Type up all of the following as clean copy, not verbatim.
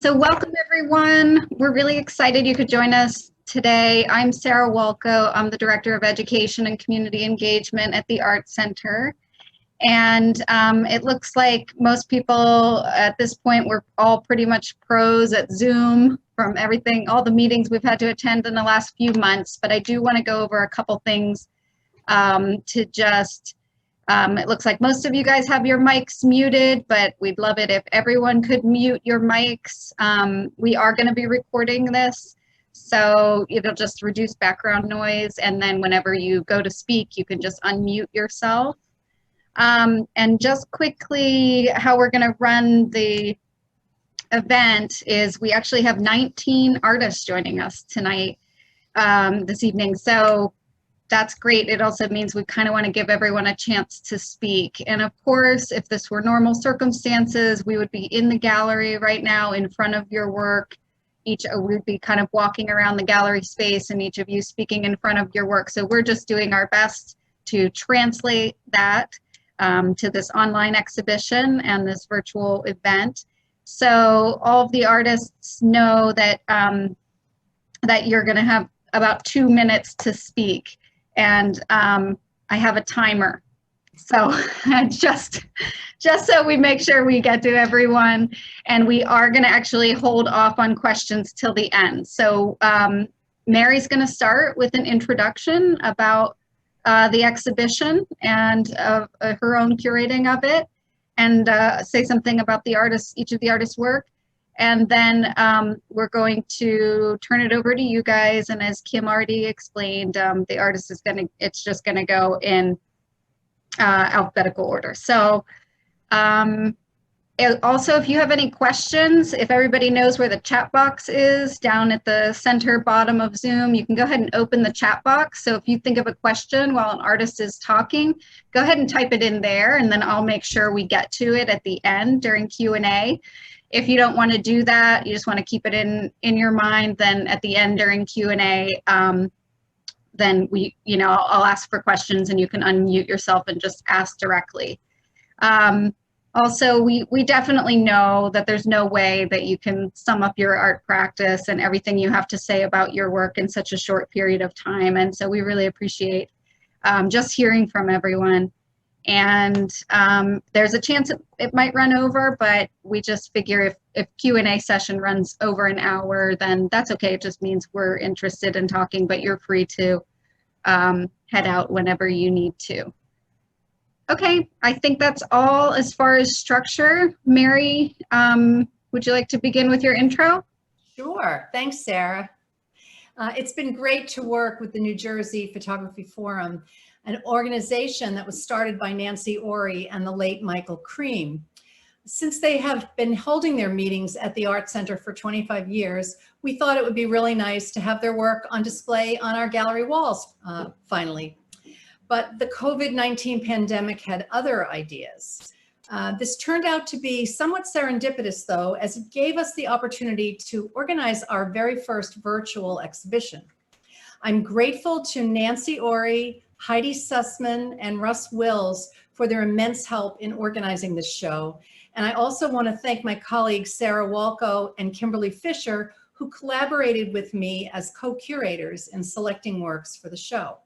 So welcome everyone. We're really excited you could join us today. I'm Sarah Walco. I'm the Director of Education and Community Engagement at the Art Center. And it looks like most people at this point, we're all pretty much pros at Zoom from everything, all the meetings we've had to attend in the last few months. But I do want to go over a couple things to just it looks like most of you guys have your mics muted, but we'd love it if everyone could mute your mics. We are going to be recording this, so it'll just reduce background noise, and then whenever you go to speak, you can just unmute yourself. And just quickly, how we're going to run the event is we actually have 19 artists joining us tonight, this evening. So that's great. It also means we kind of want to give everyone a chance to speak. And of course, if this were normal circumstances, we would be in the gallery right now in front of your work. We'd be kind of walking around the gallery space and each of you speaking in front of your work. So we're just doing our best to translate that to this online exhibition and this virtual event. So all of the artists know that, that you're going to have about 2 minutes to speak. And I have a timer, so just so we make sure we get to everyone, and we are going to actually hold off on questions till the end. So Mary's going to start with an introduction about the exhibition and her own curating of it, and say something about the artists, each of the artists' work. And then we're going to turn it over to you guys. And as Kim already explained, the artist is it's just gonna go in alphabetical order. So also, if you have any questions, if everybody knows where the chat box is down at the center bottom of Zoom, you can go ahead and open the chat box. So if you think of a question while an artist is talking, go ahead and type it in there, and then I'll make sure we get to it at the end during Q&A. If you don't want to do that, you just want to keep it in your mind, then at the end during Q&A, then I'll ask for questions and you can unmute yourself and just ask directly. Also, we definitely know that there's no way that you can sum up your art practice and everything you have to say about your work in such a short period of time. And so we really appreciate just hearing from everyone. And there's a chance it might run over, but we just figure if Q&A session runs over an hour, then that's okay. It just means we're interested in talking, but you're free to head out whenever you need to. Okay, I think that's all as far as structure. Mary, would you like to begin with your intro? Sure, thanks, Sarah. It's been great to work with the New Jersey Photography Forum, an organization that was started by Nancy Ori and the late Michael Cream. Since they have been holding their meetings at the Art Center for 25 years, we thought it would be really nice to have their work on display on our gallery walls, finally. But the COVID-19 pandemic had other ideas. This turned out to be somewhat serendipitous, though, as it gave us the opportunity to organize our very first virtual exhibition. I'm grateful to Nancy Ori, Heidi Sussman, and Russ Willis for their immense help in organizing this show. And I also want to thank my colleagues Sarah Walco and Kimberly Fisher, who collaborated with me as co-curators in selecting works for the show.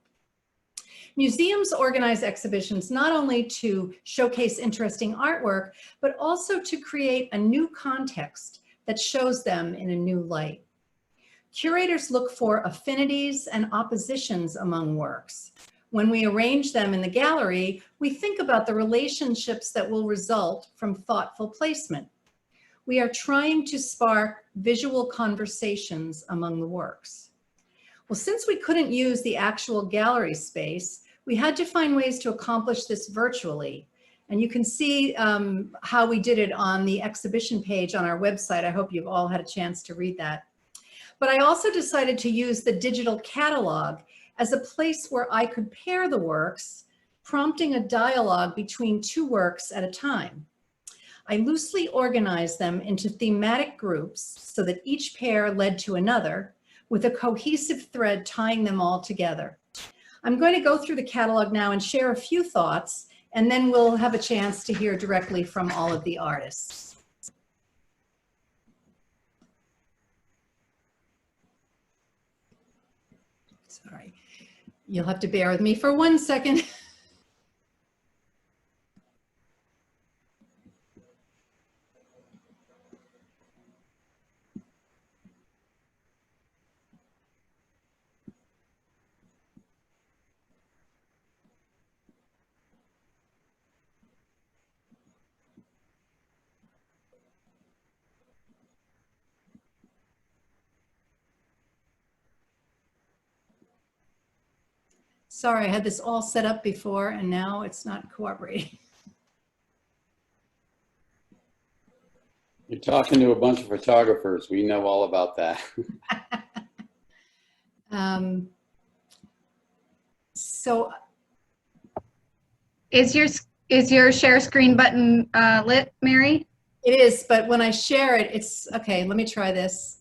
Museums organize exhibitions not only to showcase interesting artwork, but also to create a new context that shows them in a new light. Curators look for affinities and oppositions among works. When we arrange them in the gallery, we think about the relationships that will result from thoughtful placement. We are trying to spark visual conversations among the works. Well, since we couldn't use the actual gallery space, we had to find ways to accomplish this virtually. And you can see how we did it on the exhibition page on our website. I hope you've all had a chance to read that. But I also decided to use the digital catalog as a place where I could pair the works, prompting a dialogue between two works at a time. I loosely organized them into thematic groups so that each pair led to another, with a cohesive thread tying them all together. I'm going to go through the catalog now and share a few thoughts, and then we'll have a chance to hear directly from all of the artists. Sorry, you'll have to bear with me for 1 second. Sorry, I had this all set up before and now it's not cooperating. You're talking to a bunch of photographers. We know all about that. So Is your share screen button lit, Mary? it is, but when I share it, it's okay. Let me try this.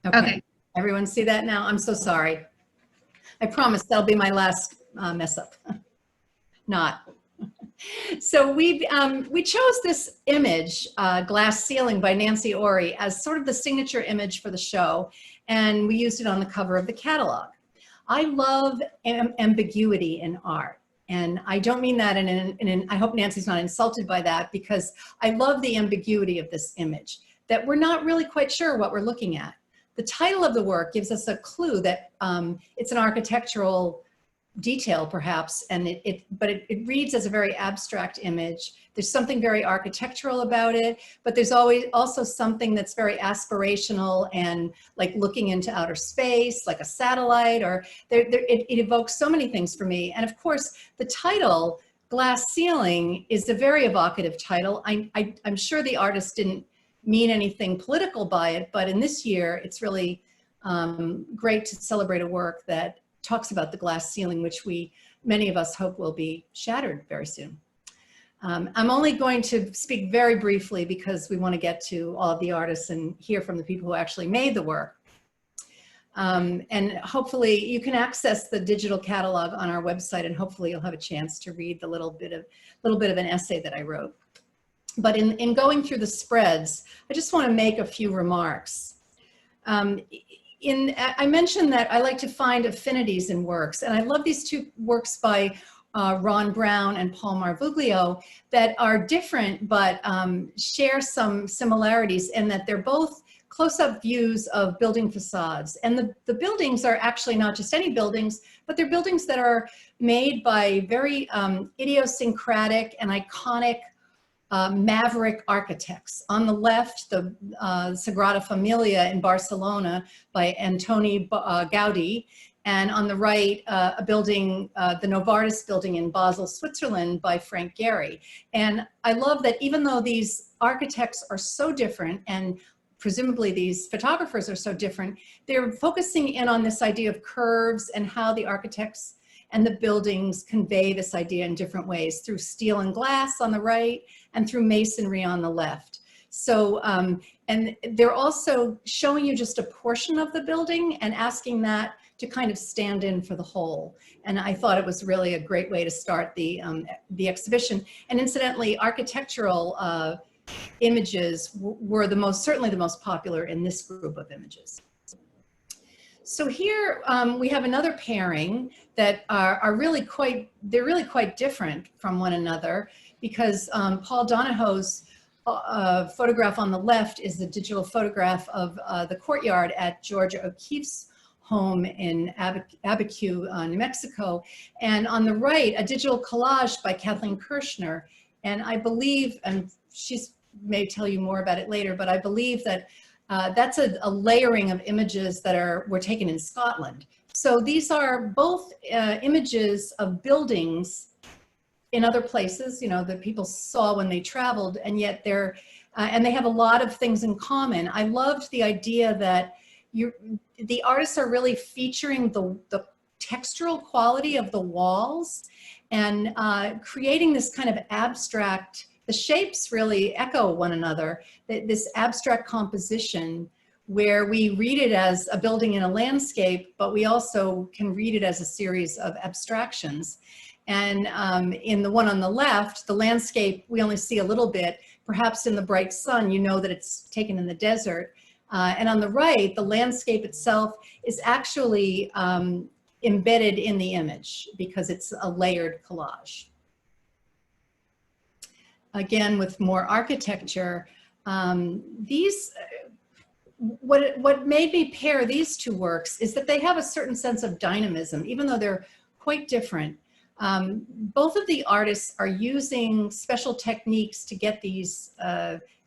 Okay. Everyone see that now? I'm so sorry. I promise that'll be my last mess up. Not. So we chose this image, Glass Ceiling by Nancy Ori, as sort of the signature image for the show, and we used it on the cover of the catalog. I love ambiguity in art, and I don't mean that I hope Nancy's not insulted by that, because I love the ambiguity of this image, that we're not really quite sure what we're looking at. The title of the work gives us a clue that it's an architectural detail perhaps, and but it reads as a very abstract image. There's something very architectural about it, but there's also something that's very aspirational and like looking into outer space, like a satellite, or it evokes so many things for me. And of course, the title, Glass Ceiling, is a very evocative title. I'm sure the artist didn't mean anything political by it, but in this year, it's really great to celebrate a work that talks about the glass ceiling, which many of us hope will be shattered very soon. I'm only going to speak very briefly because we want to get to all of the artists and hear from the people who actually made the work. And hopefully you can access the digital catalog on our website, and hopefully you'll have a chance to read the little bit of an essay that I wrote. But in going through the spreads, I just want to make a few remarks. I mentioned that I like to find affinities in works, and I love these two works by Ron Brown and Paul Margulio that are different but share some similarities in that they're both close-up views of building facades. And the buildings are actually not just any buildings, but they're buildings that are made by very idiosyncratic and iconic maverick architects. On the left, the Sagrada Familia in Barcelona by Antoni Gaudí, and on the right, a building, the Novartis building in Basel, Switzerland by Frank Gehry. And I love that even though these architects are so different, and presumably these photographers are so different, they're focusing in on this idea of curves and how the architects and the buildings convey this idea in different ways, through steel and glass on the right and through masonry on the left. So, and they're also showing you just a portion of the building and asking that to kind of stand in for the whole. And I thought it was really a great way to start the exhibition. And incidentally, architectural images were certainly the most popular in this group of images. So here we have another pairing that are really quite different from one another, because Paul Donahoe's photograph on the left is the digital photograph of the courtyard at Georgia O'Keeffe's home in Abiquiu, New Mexico. And on the right, a digital collage by Kathleen Kirschner. And I believe, and she may tell you more about it later, but I believe that that's a layering of images that were taken in Scotland. So these are both images of buildings in other places, you know, that people saw when they traveled, and yet and they have a lot of things in common. I loved the idea that the artists are really featuring the textural quality of the walls and creating this kind of abstract. The shapes really echo one another, this abstract composition where we read it as a building in a landscape, but we also can read it as a series of abstractions. And in the one on the left, the landscape, we only see a little bit. Perhaps in the bright sun, you know that it's taken in the desert. And on the right, the landscape itself is actually embedded in the image because it's a layered collage. Again, with more architecture, what made me pair these two works is that they have a certain sense of dynamism, even though they're quite different. Both of the artists are using special techniques to get these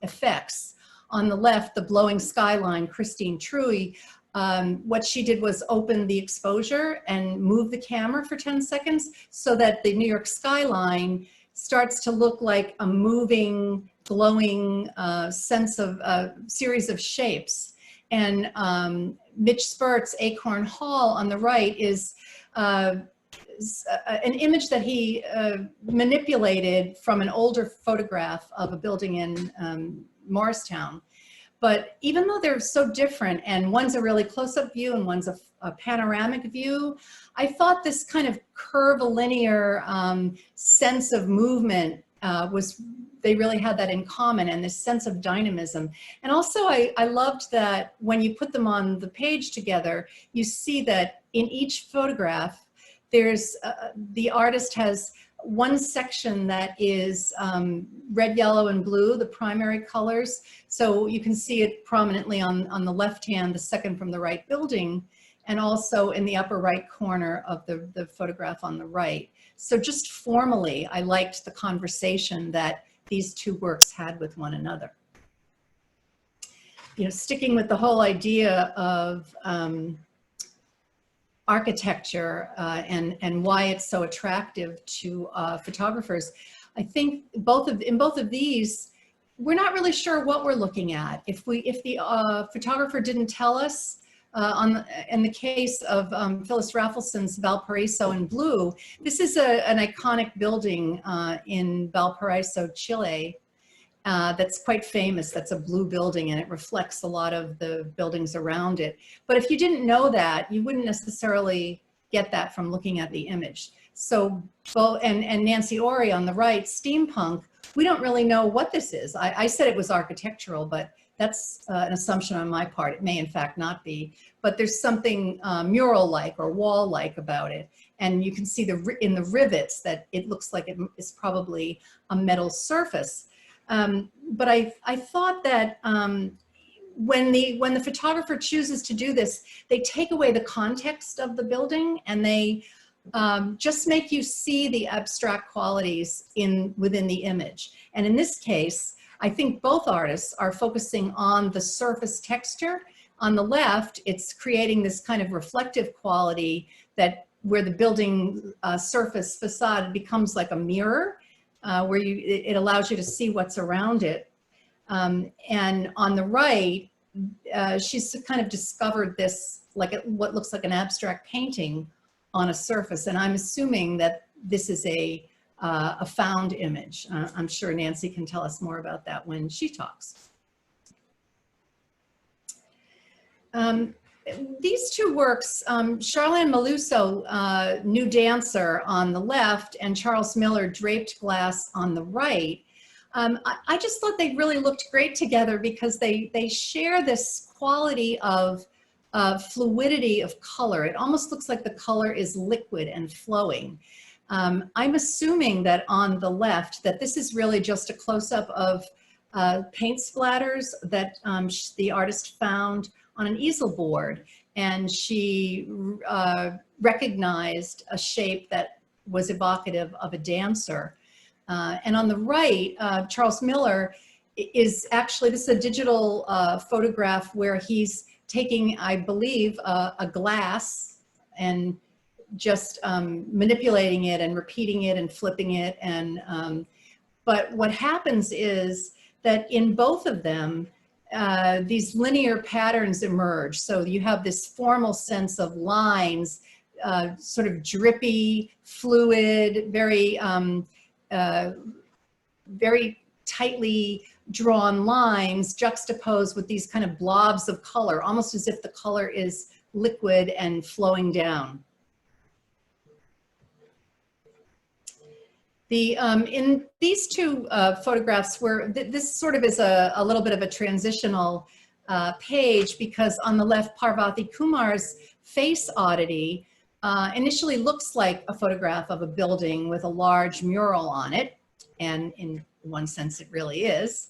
effects. On the left, the blowing skyline, Christine Truey, what she did was open the exposure and move the camera for 10 seconds so that the New York skyline starts to look like a moving, glowing sense of series of shapes. And Mitch Spurt's Acorn Hall on the right is an image that he manipulated from an older photograph of a building in Morristown. But even though they're so different, and one's a really close-up view and one's a panoramic view, I thought this kind of curvilinear sense of movement they really had that in common, and this sense of dynamism. And also I loved that when you put them on the page together, you see that in each photograph, there's the artist has one section that is red, yellow, and blue, the primary colors. So you can see it prominently on the left hand, the second from the right building, and also in the upper right corner of the photograph on the right. So just formally, I liked the conversation that these two works had with one another. You know, sticking with the whole idea of architecture and why it's so attractive to photographers. I think in both of these, we're not really sure what we're looking at. If the photographer didn't tell us, in the case of Phyllis Raffelson's Valparaiso in blue, this is an iconic building in Valparaiso, Chile, that's quite famous. That's a blue building, and it reflects a lot of the buildings around it. But if you didn't know that, you wouldn't necessarily get that from looking at the image. So, and Nancy Ori on the right, steampunk, we don't really know what this is. I said it was architectural, but that's an assumption on my part. It may in fact not be, but there's something mural-like or wall-like about it. And you can see in the rivets that it looks like it is probably a metal surface. But I thought that when the photographer chooses to do this, they take away the context of the building, and they just make you see the abstract qualities within the image. And in this case, I think both artists are focusing on the surface texture. On the left, it's creating this kind of reflective quality that where the building surface facade becomes like a mirror, where it allows you to see what's around it. And on the right, she's kind of discovered this, like what looks like an abstract painting on a surface. And I'm assuming that this is a found image. I'm sure Nancy can tell us more about that when she talks. These two works, Charlene Maluso, New Dancer on the left, and Charles Miller, Draped Glass on the right, I just thought they really looked great together because they share this quality of fluidity of color. It almost looks like the color is liquid and flowing. I'm assuming that on the left that this is really just a close-up of paint splatters that the artist found on an easel board, and she recognized a shape that was evocative of a dancer. And on the right, Charles Miller is actually, this is a digital photograph where he's taking, I believe, a glass and just manipulating it and repeating it and flipping it. And but what happens is that in both of them, these linear patterns emerge. So you have this formal sense of lines, sort of drippy, fluid, very, very tightly drawn lines juxtaposed with these kind of blobs of color, almost as if the color is liquid and flowing down. In these two photographs, where this sort of is a little bit of a transitional page, because on the left, Parvati Kumar's face oddity initially looks like a photograph of a building with a large mural on it. And in one sense, it really is.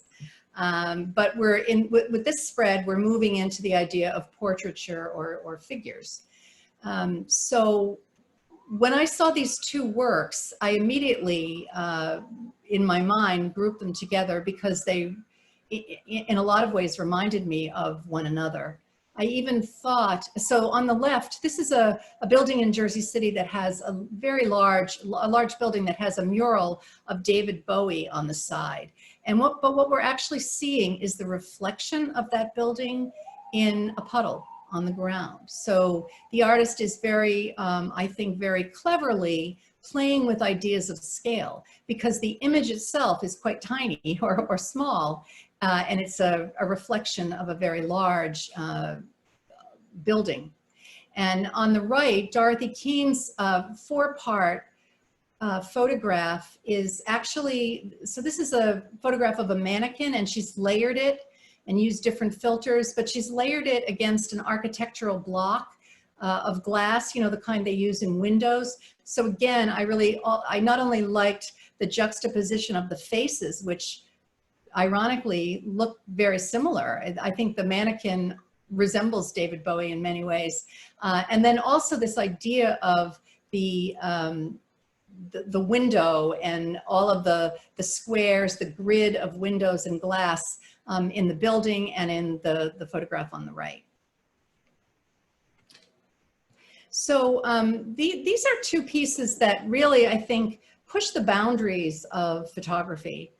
But with this spread, we're moving into the idea of portraiture or figures. So when I saw these two works, I immediately, in my mind, grouped them together because they, in a lot of ways, reminded me of one another. I even thought, so on the left, this is a building in Jersey City that has a very large building that has a mural of David Bowie on the side. And what we're actually seeing is the reflection of that building in a puddle on the ground. So the artist is very, I think, very cleverly playing with ideas of scale, because the image itself is quite tiny or small, and it's a reflection of a very large building. And on the right, Dorothy Keane's 4-part photograph is actually, so this is a photograph of a mannequin, and she's layered it and used different filters, but she's layered it against an architectural block of glass, you know, the kind they use in windows. So again, I not only liked the juxtaposition of the faces, which ironically look very similar. I think the mannequin resembles David Bowie in many ways. And then also this idea of the window and all of the squares, the grid of windows and glass in the building and in the photograph on the right. So these are two pieces that really, I think, push the boundaries of photography.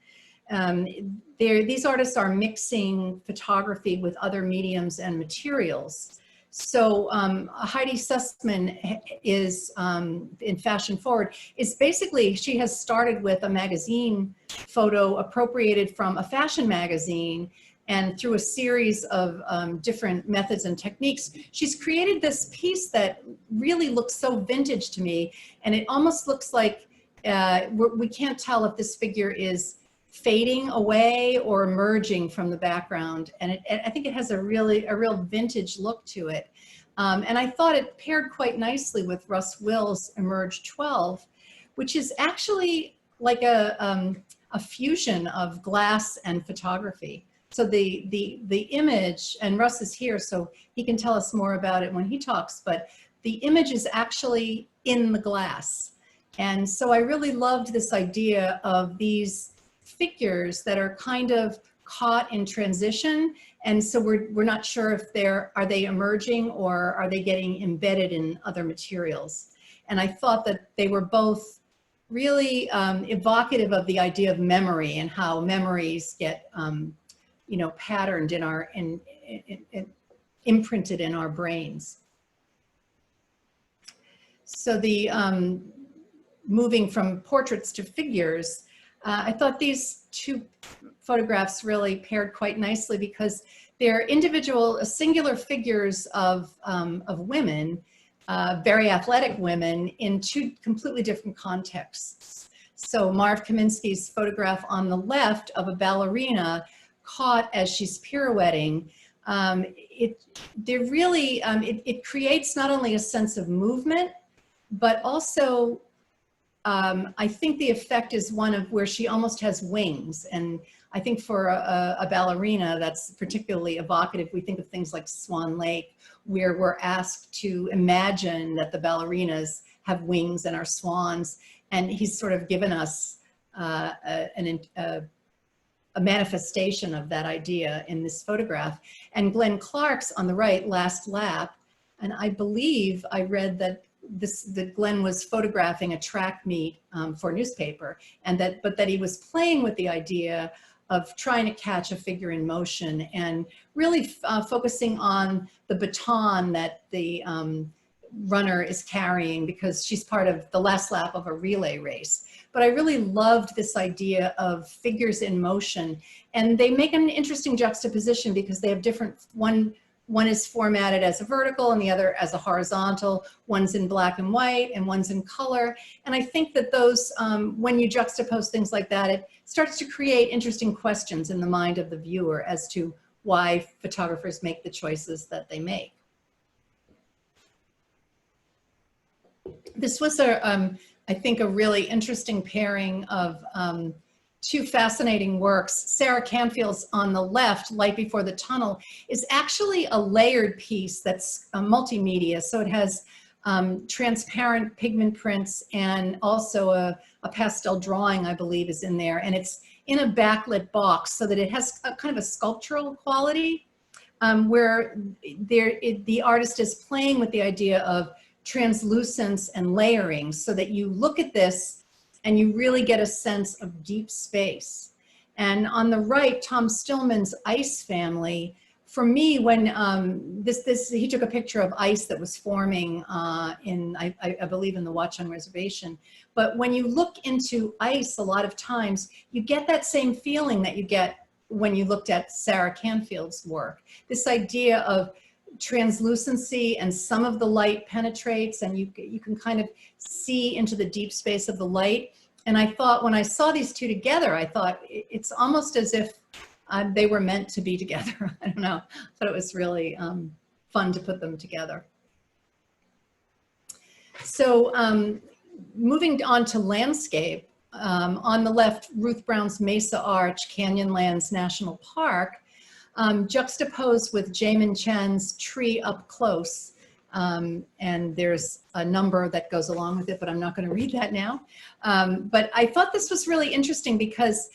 These artists are mixing photography with other mediums and materials. So Heidi Sussman is, in Fashion Forward, is basically, she has started with a magazine photo appropriated from a fashion magazine, and through a series of different methods and techniques, she's created this piece that really looks so vintage to me, and it almost looks like we can't tell if this figure is fading away or emerging from the background. And I think it has a real vintage look to it. And I thought it paired quite nicely with Russ Willis' Emerge 12, which is actually like a fusion of glass and photography. So the image, and Russ is here, so he can tell us more about it when he talks, but the image is actually in the glass. And so I really loved this idea of these figures that are kind of caught in transition, and so we're not sure if are they emerging or are they getting embedded in other materials. And I thought that they were both really evocative of the idea of memory and how memories get you know, patterned in our imprinted in our brains. So the moving from portraits to figures, I thought these two photographs really paired quite nicely because they're individual, singular figures of women, very athletic women in two completely different contexts. So Marv Kaminsky's photograph on the left of a ballerina caught as she's pirouetting, it creates not only a sense of movement, but also I think the effect is one of where she almost has wings. And I think for a ballerina, that's particularly evocative. We think of things like Swan Lake, where we're asked to imagine that the ballerinas have wings and are swans. And he's sort of given us a manifestation of that idea in this photograph. And Glenn Clark's on the right, Last Lap. And I believe I read that that Glenn was photographing a track meet for a newspaper, and but that he was playing with the idea of trying to catch a figure in motion and really focusing on the baton that the runner is carrying, because she's part of the last lap of a relay race. But I really loved this idea of figures in motion, and they make an interesting juxtaposition because they have different, one is formatted as a vertical and the other as a horizontal. One's in black and white and one's in color. And I think that those, when you juxtapose things like that, it starts to create interesting questions in the mind of the viewer as to why photographers make the choices that they make. This was I think a really interesting pairing of two fascinating works. Sarah Canfield's on the left, Light Before the Tunnel, is actually a layered piece that's multimedia. So it has transparent pigment prints and also a pastel drawing, I believe, is in there. And it's in a backlit box so that it has a kind of a sculptural quality where the artist is playing with the idea of translucence and layering so that you look at this and you really get a sense of deep space. And on the right, Tom Stillman's Ice Family, for me, when he took a picture of ice that was forming I believe in the Watch on Reservation. But when you look into ice, a lot of times you get that same feeling that you get when you looked at Sarah Canfield's work. This idea of translucency, and some of the light penetrates and you can kind of see into the deep space of the light. And I thought, when I saw these two together, I thought it's almost as if they were meant to be together. I don't know. I thought it was really fun to put them together. So moving on to landscape, on the left, Ruth Brown's Mesa Arch, Canyonlands National Park, juxtaposed with Jamin Chen's Tree Up Close. And there's a number that goes along with it, but I'm not going to read that now. But I thought this was really interesting because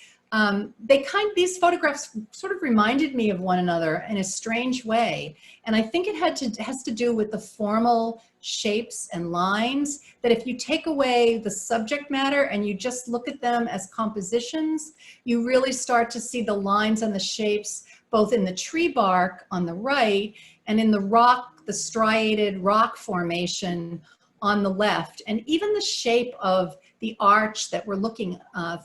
these photographs sort of reminded me of one another in a strange way. And I think it has to do with the formal shapes and lines, that if you take away the subject matter and you just look at them as compositions, you really start to see the lines and the shapes, both in the tree bark on the right and in the rock, the striated rock formation on the left. And even the shape of the arch that we're looking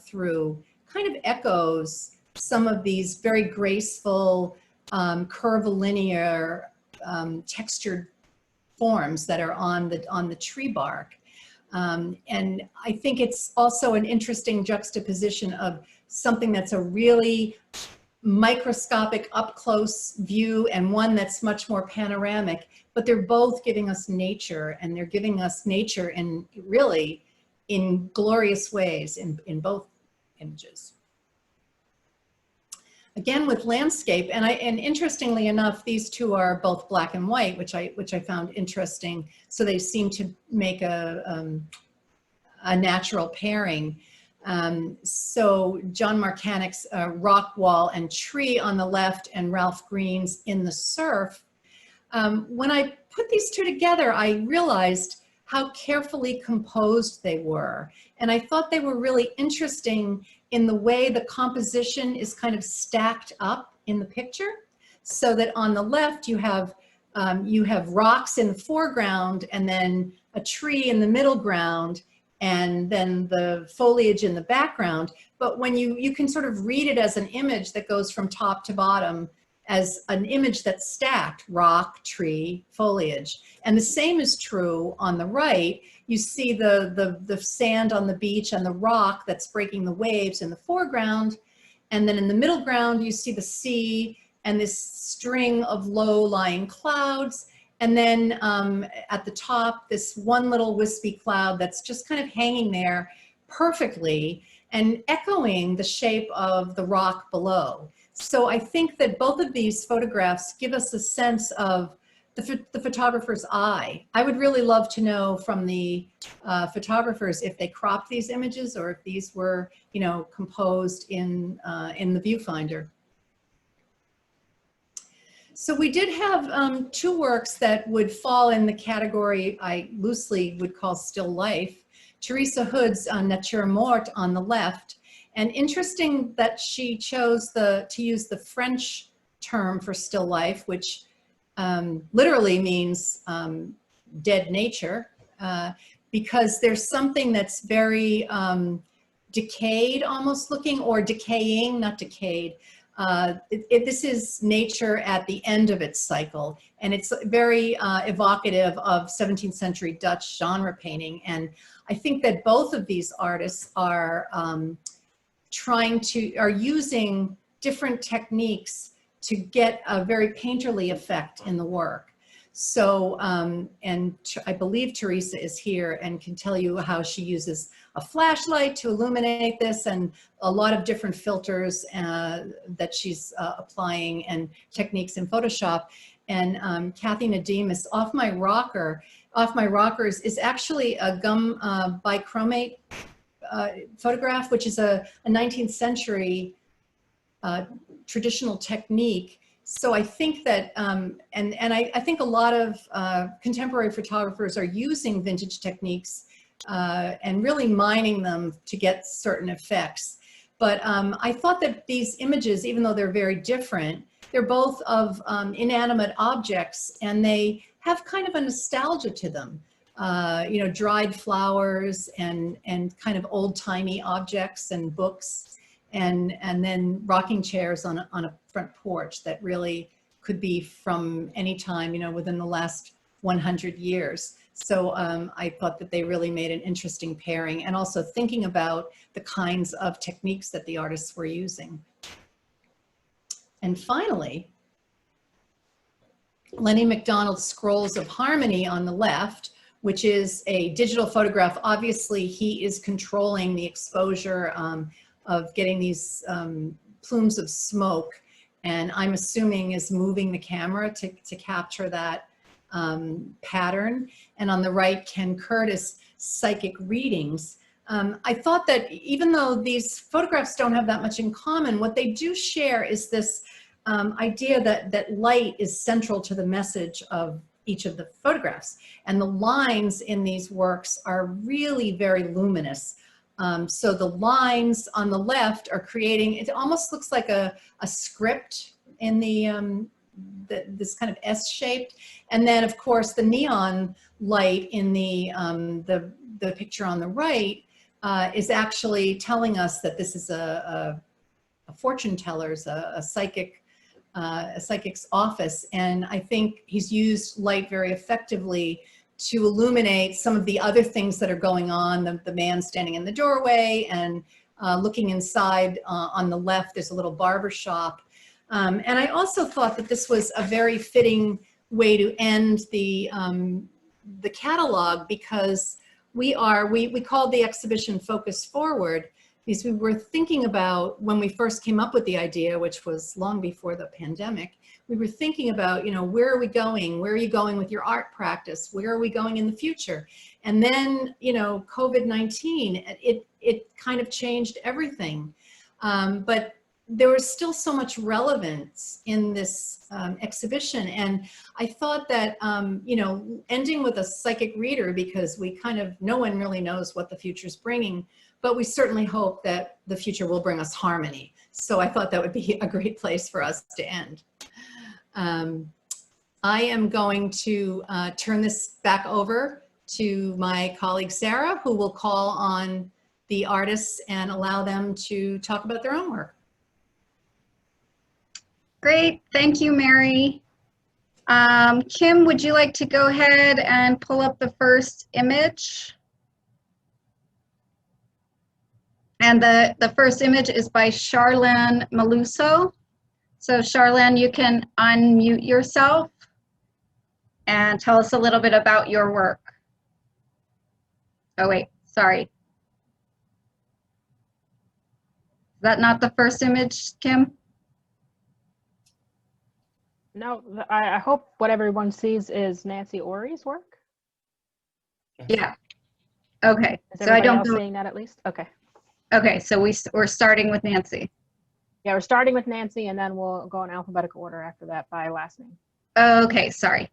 through kind of echoes some of these very graceful, curvilinear, textured forms that are on the tree bark. And I think it's also an interesting juxtaposition of something that's a really microscopic up close view and one that's much more panoramic, but they're both giving us nature, and they're giving us nature in really in glorious ways in both images. Again with landscape, and interestingly enough, these two are both black and white, which I found interesting. So they seem to make a natural pairing. So John Markanich's Rock Wall and Tree on the left, and Ralph Green's In the Surf. When I put these two together, I realized how carefully composed they were. And I thought they were really interesting in the way the composition is kind of stacked up in the picture. So that on the left you have rocks in the foreground, and then a tree in the middle ground, and then the foliage in the background. But when you can sort of read it as an image that goes from top to bottom, as an image that's stacked, rock, tree, foliage. And the same is true on the right. You see the sand on the beach and the rock that's breaking the waves in the foreground. And then in the middle ground, you see the sea and this string of low-lying clouds. And then at the top, this one little wispy cloud that's just kind of hanging there perfectly and echoing the shape of the rock below. So I think that both of these photographs give us a sense of the photographer's eye. I would really love to know from the photographers if they cropped these images or if these were, composed in the viewfinder. So we did have two works that would fall in the category I loosely would call still life. Teresa Hood's Nature Morte on the left. And interesting that she chose to use the French term for still life, which literally means dead nature, because there's something that's very decayed almost looking, or decaying, not decayed. This is nature at the end of its cycle, and it's very evocative of 17th century Dutch genre painting. And I think that both of these artists are using different techniques to get a very painterly effect in the work. So, and I believe Teresa is here and can tell you how she uses a flashlight to illuminate this and a lot of different filters that she's applying and techniques in Photoshop. And Kathy Nadim is Off My Rockers is actually a gum bichromate photograph, which is a 19th century traditional technique. So I think that, and I think a lot of contemporary photographers are using vintage techniques and really mining them to get certain effects. But I thought that these images, even though they're very different, they're both of inanimate objects, and they have kind of a nostalgia to them. You know, dried flowers and kind of old-timey objects and books. And then rocking chairs on a front porch that really could be from any time, you know, within the last 100 years. So I thought that they really made an interesting pairing, and also thinking about the kinds of techniques that the artists were using. And finally, Leonard Mcdonald's Scrolls of Harmony on the left, which is a digital photograph. Obviously, he is controlling the exposure of getting these plumes of smoke, and I'm assuming is moving the camera to capture that pattern. And on the right, Ken Curtis, Psychic Readings. I thought that even though these photographs don't have that much in common, what they do share is this idea that light is central to the message of each of the photographs. And the lines in these works are really very luminous. So the lines on the left are creating, it almost looks like a script in this kind of S-shaped. And then of course the neon light in the picture on the right is actually telling us that this is a fortune teller's, a psychic's office. And I think he's used light very effectively to illuminate some of the other things that are going on, the man standing in the doorway, and looking inside on the left, there's a little barber shop. And I also thought that this was a very fitting way to end the catalog, because we called the exhibition Focus Forward, because we were thinking about, when we first came up with the idea, which was long before the pandemic, we were thinking about, you know, where are we going? Where are you going with your art practice? Where are we going in the future? And then, you know, COVID-19, it kind of changed everything. But there was still so much relevance in this exhibition. And I thought that, you know, ending with a psychic reader, because we kind of, no one really knows what the future's bringing, but we certainly hope that the future will bring us harmony. So I thought that would be a great place for us to end. I am going to turn this back over to my colleague Sarah, who will call on the artists and allow them to talk about their own work. Great, thank you, Mary. Kim, would you like to go ahead and pull up the first image? And the first image is by Charlene Maluso. So Charlene, you can unmute yourself and tell us a little bit about your work. Oh wait, sorry. Is that not the first image, Kim? No, I hope what everyone sees is Nancy Ori's work. Yeah. Okay. Is So I don't else know. seeing that at least? Okay. Okay, so we're starting with Nancy. Yeah, we're starting with Nancy, and then we'll go in alphabetical order after that by last name. Okay, sorry.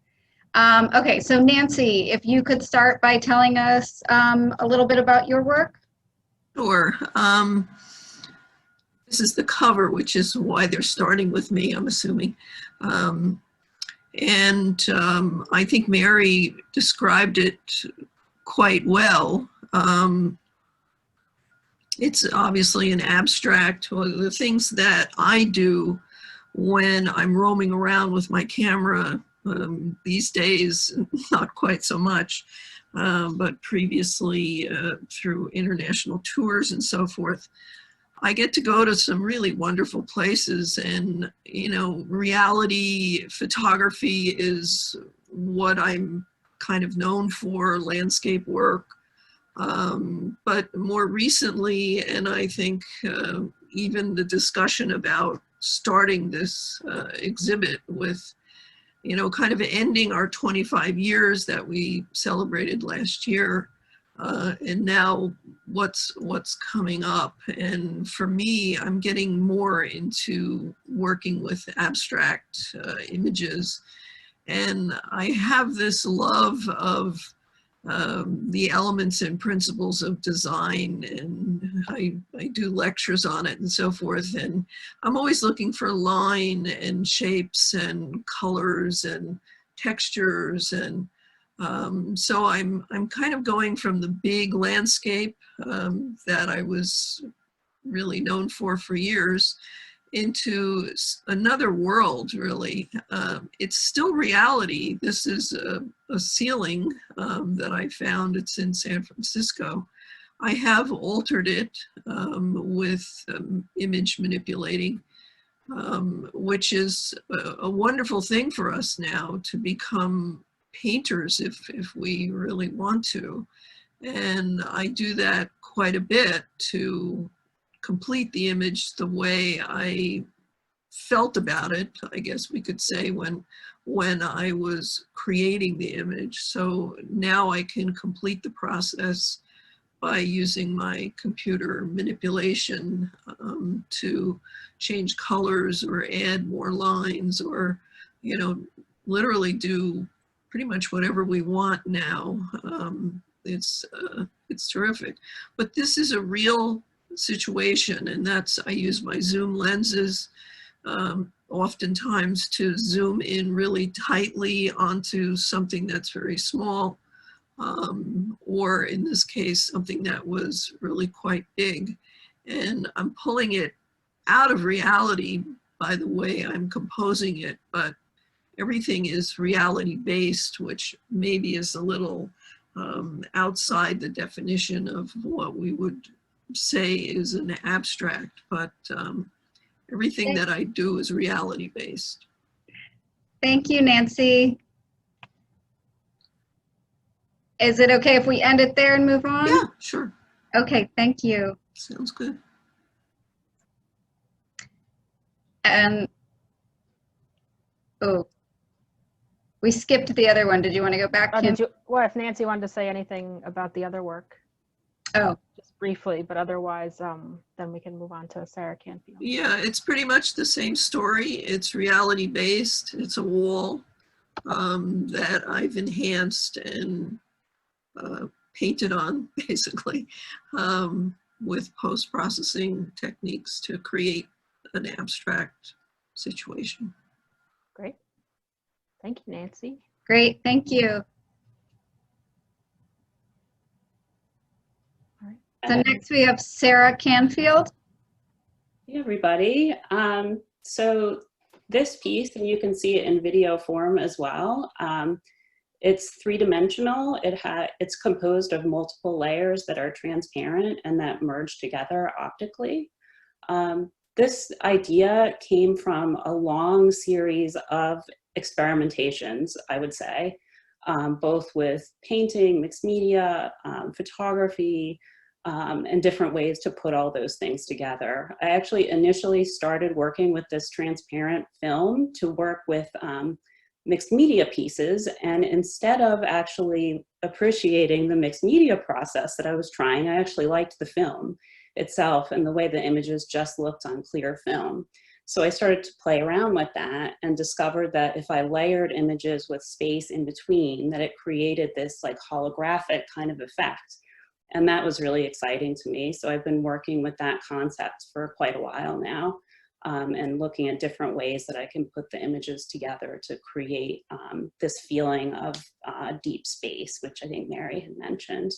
Okay, so Nancy, if you could start by telling us a little bit about your work. Sure. This is the cover, which is why they're starting with me, I'm assuming. I think Mary described it quite well. It's obviously an abstract. Well, the things that I do when I'm roaming around with my camera these days, not quite so much, but previously through international tours and so forth, I get to go to some really wonderful places, and, you know, reality photography is what I'm kind of known for, landscape work. But more recently, and I think even the discussion about starting this exhibit with, you know, kind of ending our 25 years that we celebrated last year, and now what's coming up. And for me, I'm getting more into working with abstract images. And I have this love of the elements and principles of design, and I do lectures on it and so forth. And I'm always looking for line and shapes and colors and textures. And so I'm kind of going from the big landscape that I was really known for years into another world, really. It's still reality. This is a ceiling that I found. It's in San Francisco. I have altered it with image manipulating, which is a wonderful thing for us now to become painters if we really want to. And I do that quite a bit to complete the image the way I felt about it, I guess we could say, when I was creating the image. So now I can complete the process by using my computer manipulation to change colors or add more lines, or, you know, literally do pretty much whatever we want now. It's terrific. But this is a real situation, and that's, I use my zoom lenses oftentimes to zoom in really tightly onto something that's very small, or in this case, something that was really quite big. And I'm pulling it out of reality by the way I'm composing it, but everything is reality-based, which maybe is a little outside the definition of what we would say is an abstract, but everything that I do is reality-based. Thank you, Nancy. Is it okay if we end it there and move on? Yeah, sure. Okay, thank you. Sounds good. And, oh, we skipped the other one. Did you want to go back? Oh, Kim? well, if Nancy wanted to say anything about the other work. Oh, Just briefly, but otherwise, then we can move on to Sarah Canfield. Yeah, it's pretty much the same story. It's reality-based. It's a wall that I've enhanced and painted on, basically, with post-processing techniques to create an abstract situation. Great. Thank you, Nancy. great. Thank you. All right. So next we have Sarah Canfield. Hey everybody. So this piece, and you can see it in video form as well, it's three-dimensional. It's composed of multiple layers that are transparent and that merge together optically. This idea came from a long series of experimentations, I would say, both with painting, mixed media, photography, and different ways to put all those things together. I actually initially started working with this transparent film to work with mixed media pieces, and instead of actually appreciating the mixed media process that I was trying, I actually liked the film itself and the way the images just looked on clear film. So I started to play around with that and discovered that if I layered images with space in between, that it created this like holographic kind of effect. And that was really exciting to me. So I've been working with that concept for quite a while now, and looking at different ways that I can put the images together to create this feeling of deep space, which I think Mary had mentioned.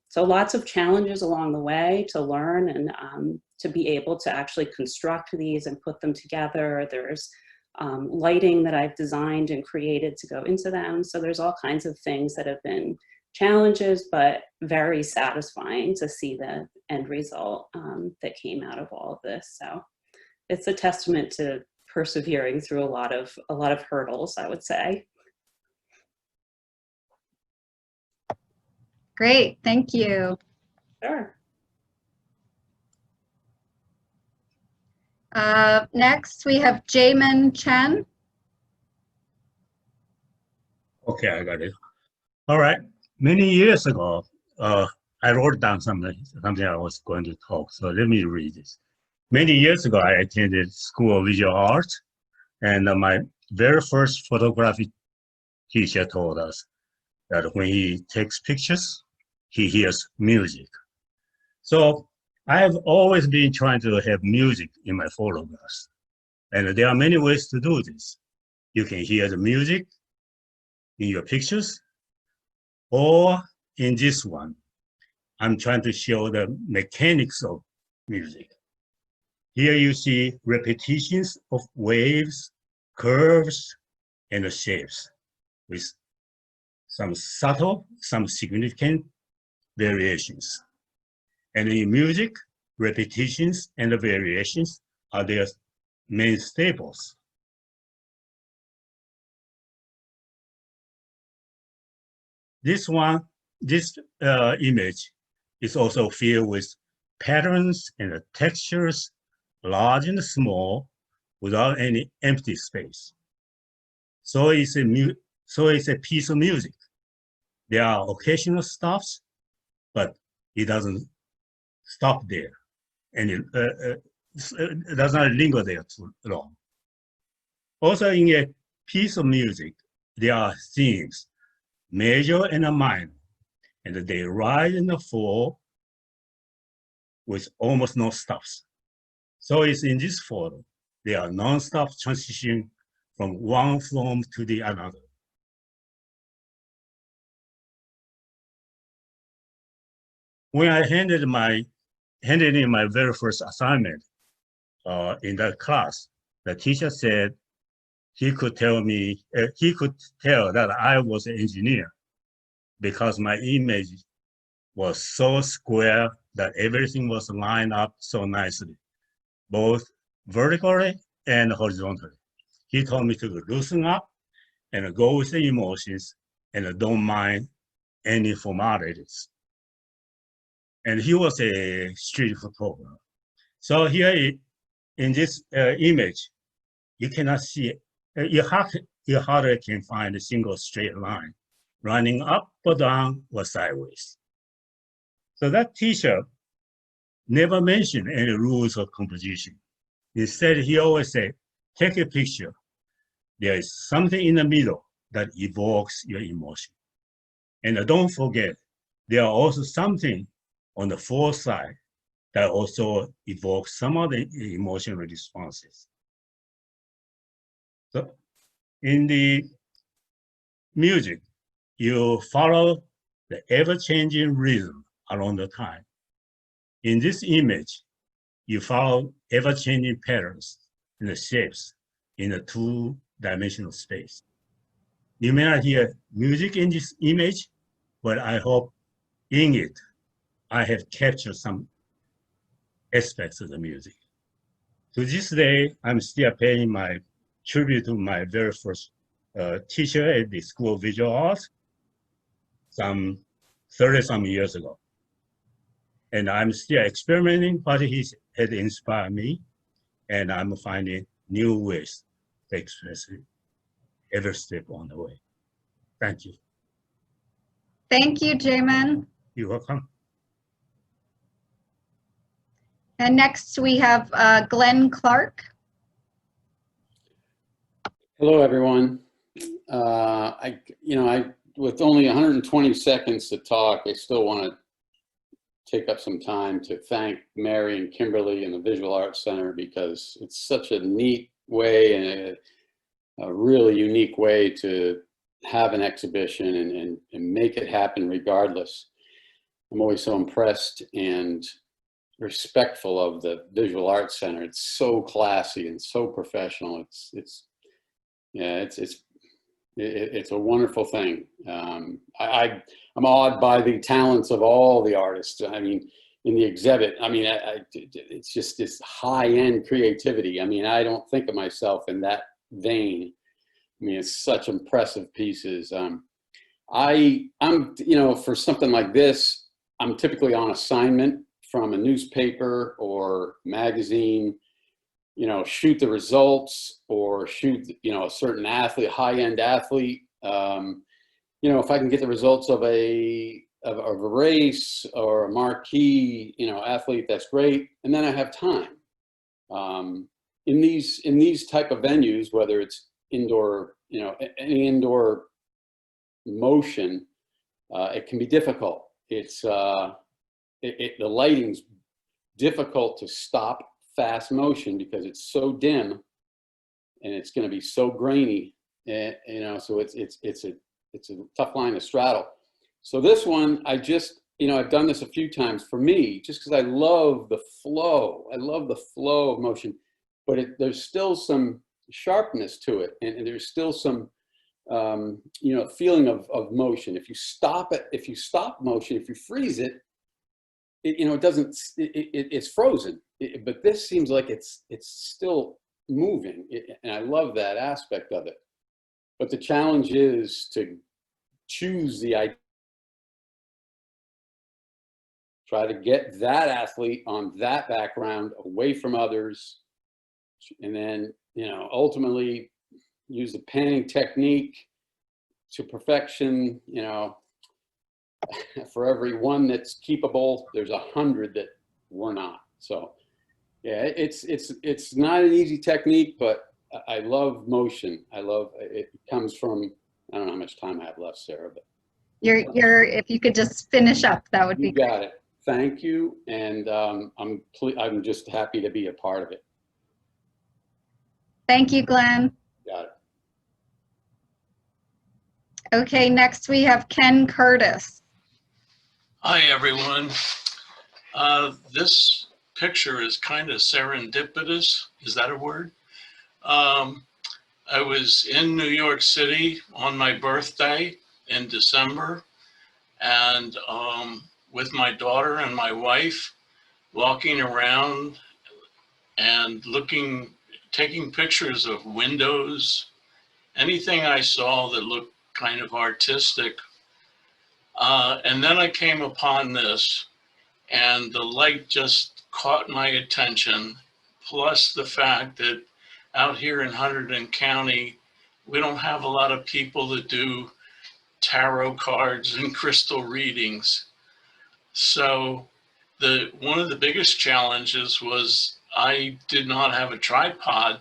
So lots of challenges along the way to learn and to be able to actually construct these and put them together. There's lighting that I've designed and created to go into them. So there's all kinds of things that have been challenges, but very satisfying to see the end result that came out of all of this. So it's a testament to persevering through a lot of hurdles, I would say. Great, thank you. Sure. Next, we have Jamin Chen. Okay, I got it. All right. Many years ago, I wrote down something I was going to talk. So let me read this. Many years ago, I attended School of Visual Arts, and my very first photography teacher told us that when he takes pictures, he hears music. So I have always been trying to have music in my photographs. And there are many ways to do this. You can hear the music in your pictures, or in this one, I'm trying to show the mechanics of music. Here you see repetitions of waves, curves, and shapes with some subtle, some significant variations. And in music, repetitions and variations are their main staples. This image is also filled with patterns and textures, large and small, without any empty space. So it's a piece of music. There are occasional stops, but it doesn't stop there, and it does not linger there too long. Also, in a piece of music, there are themes, major and minor, and they rise and fall with almost no stops. So it's in this photo, there are non-stop transition from one form to the another. When I handed in my very first assignment in that class, the teacher said he could tell that I was an engineer because my image was so square that everything was lined up so nicely, both vertically and horizontally. He told me to loosen up and go with the emotions and don't mind any formalities. And he was a street photographer. So here in this image, you cannot see, you hardly can find a single straight line running up or down or sideways. So that teacher never mentioned any rules of composition. Instead, he always said, take a picture. There is something in the middle that evokes your emotion. And don't forget, there are also something on the fourth side that also evokes some of the emotional responses. So in the music, you follow the ever-changing rhythm along the time. In this image, you follow ever-changing patterns and the shapes in a two-dimensional space. You may not hear music in this image, but I hope in it, I have captured some aspects of the music. To this day, I'm still paying my tribute to my very first teacher at the School of Visual Arts some 30-some years ago. And I'm still experimenting, but he had inspired me, and I'm finding new ways to express it every step on the way. Thank you. Thank you, Jamin. You're welcome. And next we have Glenn Clark. Hello, everyone. With only 120 seconds to talk, I still want to take up some time to thank Mary and Kimberly and the Visual Arts Center, because it's such a neat way and a really unique way to have an exhibition and make it happen regardless. I'm always so impressed and respectful of the Visual Arts Center. It's so classy and so professional. It's It's a wonderful thing. I'm awed by the talents of all the artists. I mean, in the exhibit, I mean, it's just this high-end creativity. I mean, I don't think of myself in that vein. I mean, it's such impressive pieces. I'm, you know, for something like this, I'm typically on assignment from a newspaper or magazine, you know, shoot the results or shoot, you know, a certain athlete, high-end athlete. You know, if I can get the results of a race or a marquee, you know, athlete, that's great. And then I have time. In these type of venues, whether it's indoor, you know, any indoor motion, it can be difficult. It's the lighting's difficult to stop fast motion because it's so dim and it's going to be so grainy, and you know, so it's a tough line to straddle. So this one, I just, you know, I've done this a few times for me, just because I love the flow. I love the flow of motion, but there's still some sharpness to it, and there's still some, you know, feeling of motion. If you stop it, if you stop motion, if you freeze it, you know, it doesn't, it's frozen. But this seems like it's still moving, and I love that aspect of it. But the challenge is to choose the idea. Try to get that athlete on that background away from others, and then, you know, ultimately use the panning technique to perfection. You know, for every one that's keepable, there's 100 that were not. So yeah, it's not an easy technique, but I love motion. I love it. Comes from, I don't know how much time I have left, Sarah, but if you could just finish up, that would be you got it. Thank you, and I'm just happy to be a part of it. Thank you, Glenn. Got it. Okay, next we have Ken Curtis. Hi, everyone. This picture is kind of serendipitous. Is that a word? I was in New York City on my birthday in December, and with my daughter and my wife, walking around and taking pictures of windows, anything I saw that looked kind of artistic. And then I came upon this, and the light just caught my attention, plus the fact that out here in Hunterdon County, we don't have a lot of people that do tarot cards and crystal readings. So one of the biggest challenges was I did not have a tripod.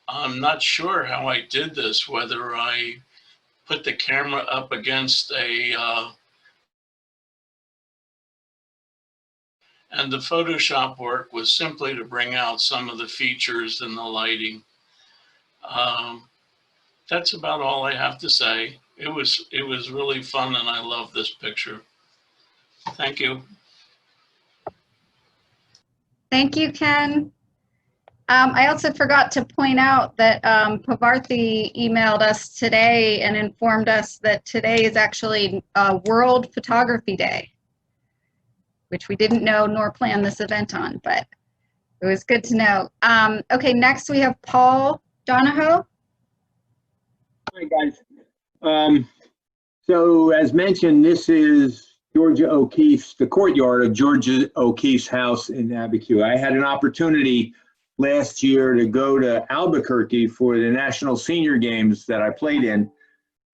I'm not sure how I did this, whether I put the camera up against and the Photoshop work was simply to bring out some of the features and the lighting. That's about all I have to say. It was really fun, and I love this picture. Thank you. Thank you, Ken. I also forgot to point out that Parvati emailed us today and informed us that today is actually World Photography Day, which we didn't know nor plan this event on, but it was good to know. Okay, next we have Paul Donahoe. Hi, guys. So as mentioned, this is Georgia O'Keeffe's, the courtyard of Georgia O'Keeffe's house in Abiquiu. I had an opportunity last year to go to Albuquerque for the National Senior Games that I played in,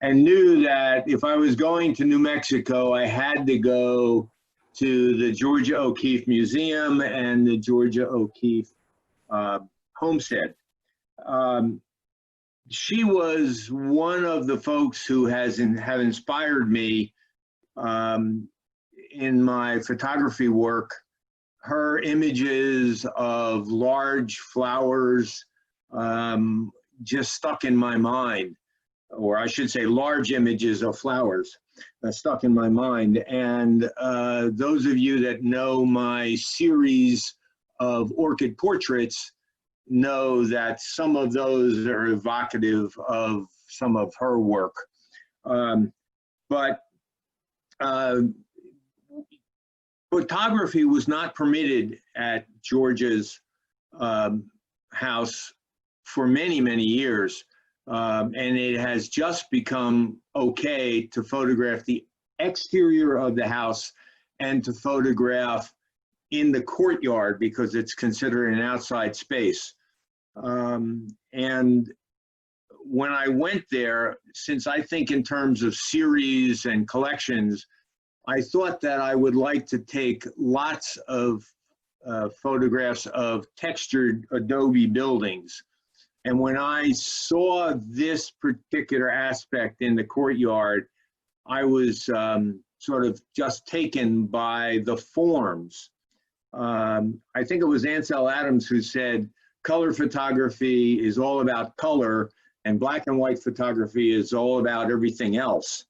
and knew that if I was going to New Mexico, I had to go to the Georgia O'Keeffe Museum and the Georgia O'Keeffe homestead. She was one of the folks who have inspired me in my photography work. Her images of large flowers just stuck in my mind, or I should say large images of flowers stuck in my mind. And those of you that know my series of orchid portraits know that some of those are evocative of some of her work. But photography was not permitted at George's house for many, many years. And it has just become okay to photograph the exterior of the house and to photograph in the courtyard because it's considered an outside space. And when I went there, since I think in terms of series and collections, I thought that I would like to take lots of photographs of textured adobe buildings. And when I saw this particular aspect in the courtyard, I was sort of just taken by the forms. I think it was Ansel Adams who said, color photography is all about color and black and white photography is all about everything else.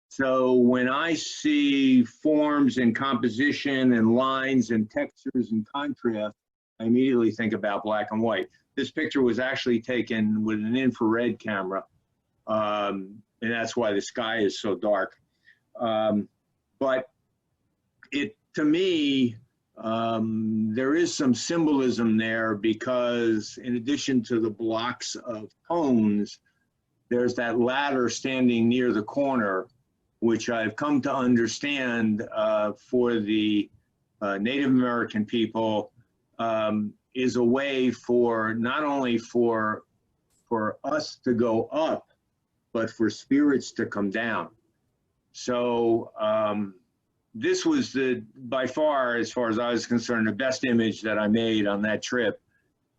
So when I see forms and composition and lines and textures and contrast, I immediately think about black and white. This picture was actually taken with an infrared camera, and that's why the sky is so dark. But to me, there is some symbolism there because in addition to the blocks of cones, there's that ladder standing near the corner, which I've come to understand for the Native American people is a way for not only for us to go up, but for spirits to come down. So this was by far, as far as I was concerned, the best image that I made on that trip.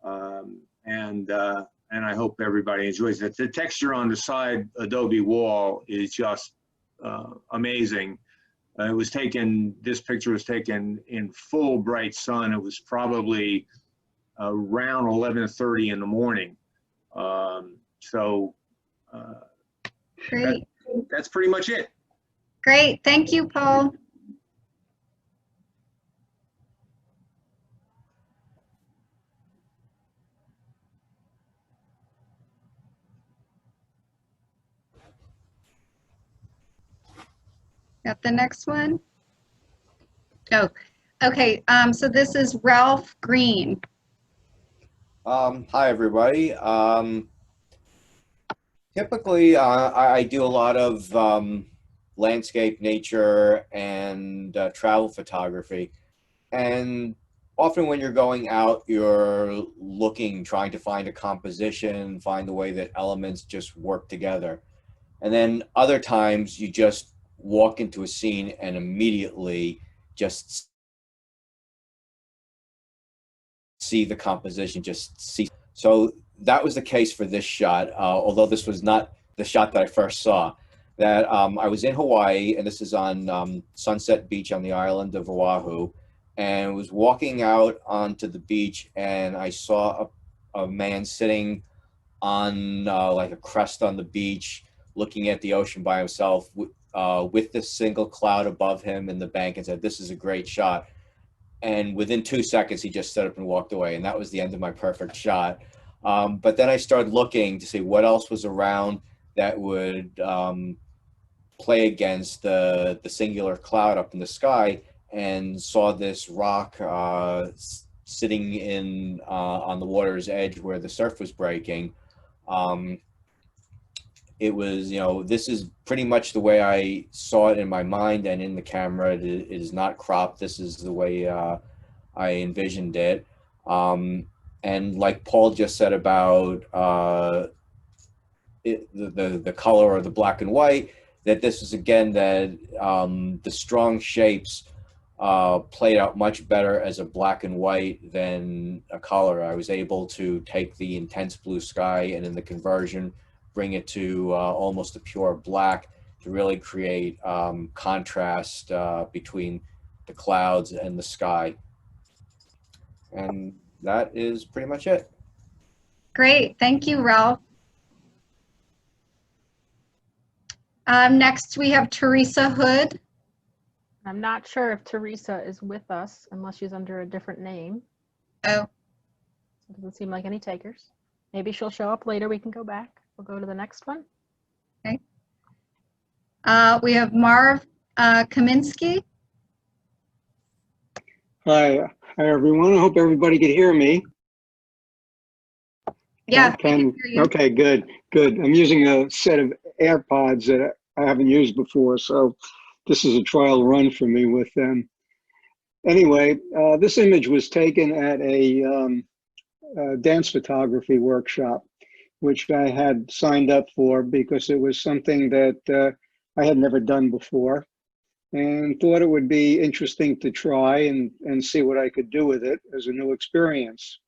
And I hope everybody enjoys it. The texture on the side adobe wall is just amazing. This picture was taken in full bright sun. It was probably around 11:30 in the morning. Great. That's pretty much it. Great. Thank you, Paul. Got the next one? Oh, okay. So this is Ralph Green. Hi, everybody. Typically, I do a lot of landscape, nature, and travel photography. And often when you're going out, you're trying to find a composition, find the way that elements just work together. And then other times you just walk into a scene and immediately just see the composition, So that was the case for this shot, although this was not the shot that I first saw. That I was in Hawaii, and this is on Sunset Beach on the island of Oahu, and was walking out onto the beach, and I saw a man sitting on like a crest on the beach, looking at the ocean by himself with this single cloud above him in the bank, and said, "This is a great shot." And within 2 seconds, he just stood up and walked away, and that was the end of my perfect shot. But then I started looking to see what else was around that would play against the singular cloud up in the sky, and saw this rock sitting in on the water's edge where the surf was breaking. It was, this is pretty much the way I saw it in my mind and in the camera. It is not cropped. This is the way I envisioned it. And like Paul just said about the color or the black and white, that this is again that the strong shapes played out much better as a black and white than a color. I was able to take the intense blue sky and in the conversion bring it to almost a pure black to really create contrast between the clouds and the sky. And that is pretty much it. Great. Thank you, Ralph. Next, we have Teresa Hood. I'm not sure if Teresa is with us unless she's under a different name. Oh. It doesn't seem like any takers. Maybe she'll show up later. We can go back. We'll go to the next one. We have Marv Kaminsky. Hi everyone. I hope everybody can hear me. Yes, we can hear you. Okay, good. I'm using a set of AirPods that I haven't used before, so this is a trial run for me with them. Anyway, this image was taken at a dance photography workshop, which I had signed up for because it was something that I had never done before, and thought it would be interesting to try and see what I could do with it as a new experience.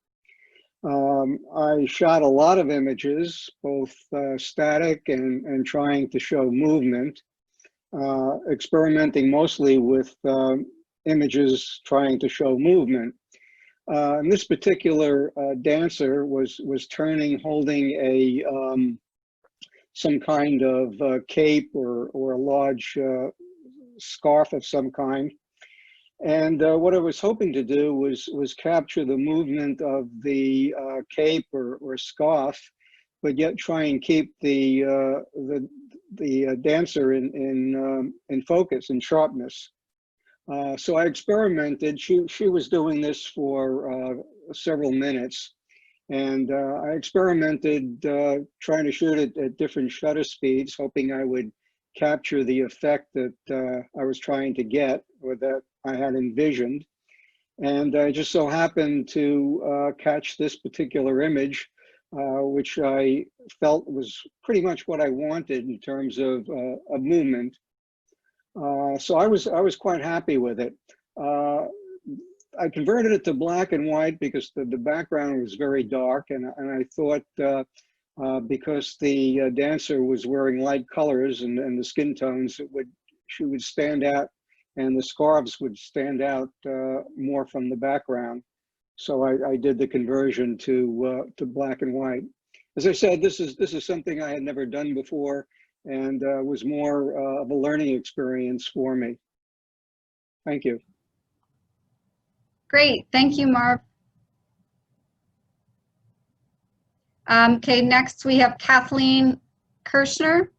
I shot a lot of images, both static and trying to show movement, experimenting mostly with images trying to show movement. And this particular dancer was turning, holding a some kind of cape or a large scarf of some kind. And what I was hoping to do was capture the movement of the cape or scarf, but yet try and keep the dancer in focus and sharpness. So I experimented. She was doing this for several minutes, and I experimented trying to shoot it at different shutter speeds, hoping I would capture the effect that I was trying to get, or that I had envisioned. And I just so happened to catch this particular image, which I felt was pretty much what I wanted in terms of a movement. So I was quite happy with it. I converted it to black and white because the background was very dark, and I thought because the dancer was wearing light colors and the skin tones, she would stand out, and the scarves would stand out more from the background. So I did the conversion to black and white. As I said, this is something I had never done before, and was more of a learning experience for me. Thank you. Great, thank you, Marv. Okay, next we have Kathleen Kirschner.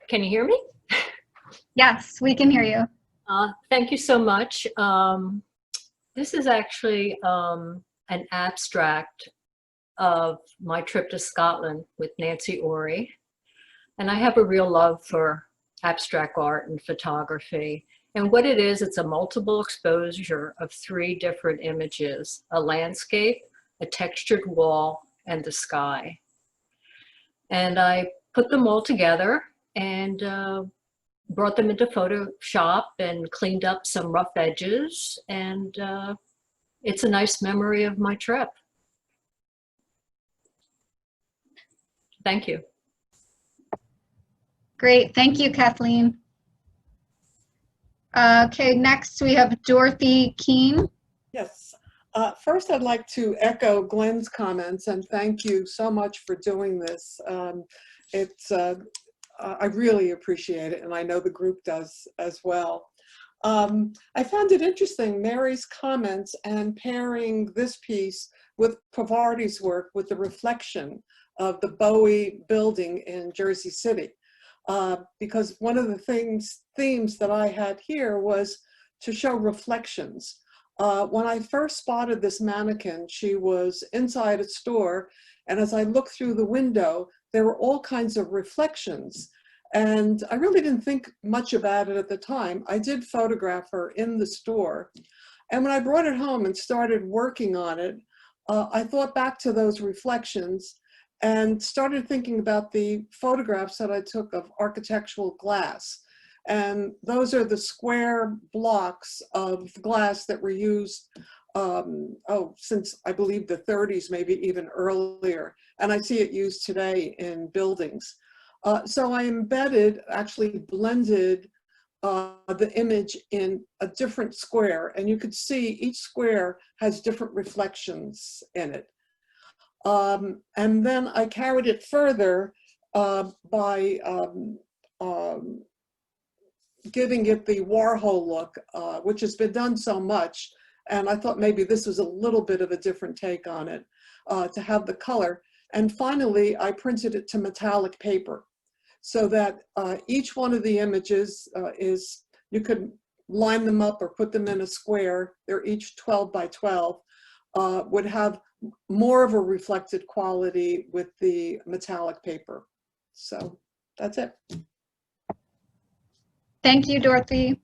Can you hear me? Yes, we can hear you. Thank you so much. This is actually an abstract of my trip to Scotland with Nancy Orry. And I have a real love for abstract art and photography. And what it is, it's a multiple exposure of 3 different images: a landscape, a textured wall, and the sky. And I put them all together and brought them into Photoshop and cleaned up some rough edges. And it's a nice memory of my trip. Thank you. Great, thank you, Kathleen. Okay, next we have Dorothy Keane. Yes. First, I'd like to echo Glenn's comments and thank you so much for doing this. I really appreciate it, and I know the group does as well. I found it interesting, Mary's comments and pairing this piece with Parvati's work with the reflection of the Bowie building in Jersey City. Because one of the themes that I had here was to show reflections. When I first spotted this mannequin, she was inside a store, and as I looked through the window, there were all kinds of reflections. And I really didn't think much about it at the time. I did photograph her in the store. And when I brought it home and started working on it, I thought back to those reflections and started thinking about the photographs that I took of architectural glass. And those are the square blocks of glass that were used, since I believe the 30s, maybe even earlier. And I see it used today in buildings. So I actually blended the image in a different square, and you could see each square has different reflections in it. And then I carried it further by giving it the Warhol look, which has been done so much. And I thought maybe this was a little bit of a different take on it, to have the color. And finally, I printed it to metallic paper. so that each one of the images you could line them up or put them in a square. They're each 12 by 12, would have more of a reflected quality with the metallic paper. So that's it. Thank you, Dorothy.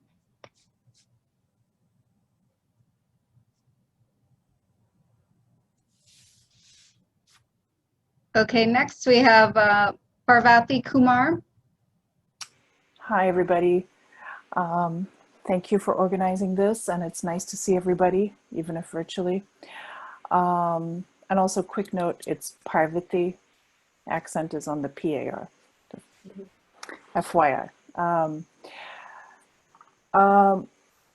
Okay, next we have Parvati Kumar. Hi, everybody. Thank you for organizing this, and it's nice to see everybody, even if virtually. And also, quick note, it's Parvati. Accent is on the PAR. FYI.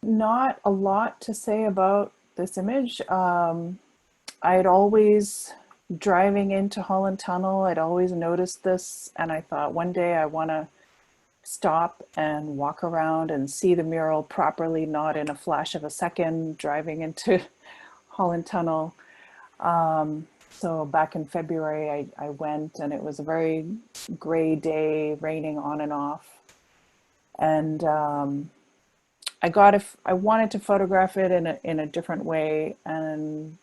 Not a lot to say about this image. I'd always, driving into Holland Tunnel, I'd always noticed this, and I thought one day I want to stop and walk around and see the mural properly, not in a flash of a second driving into Holland Tunnel. So back in February, I went, and it was a very gray day, raining on and off. And I wanted to photograph it in a different way, and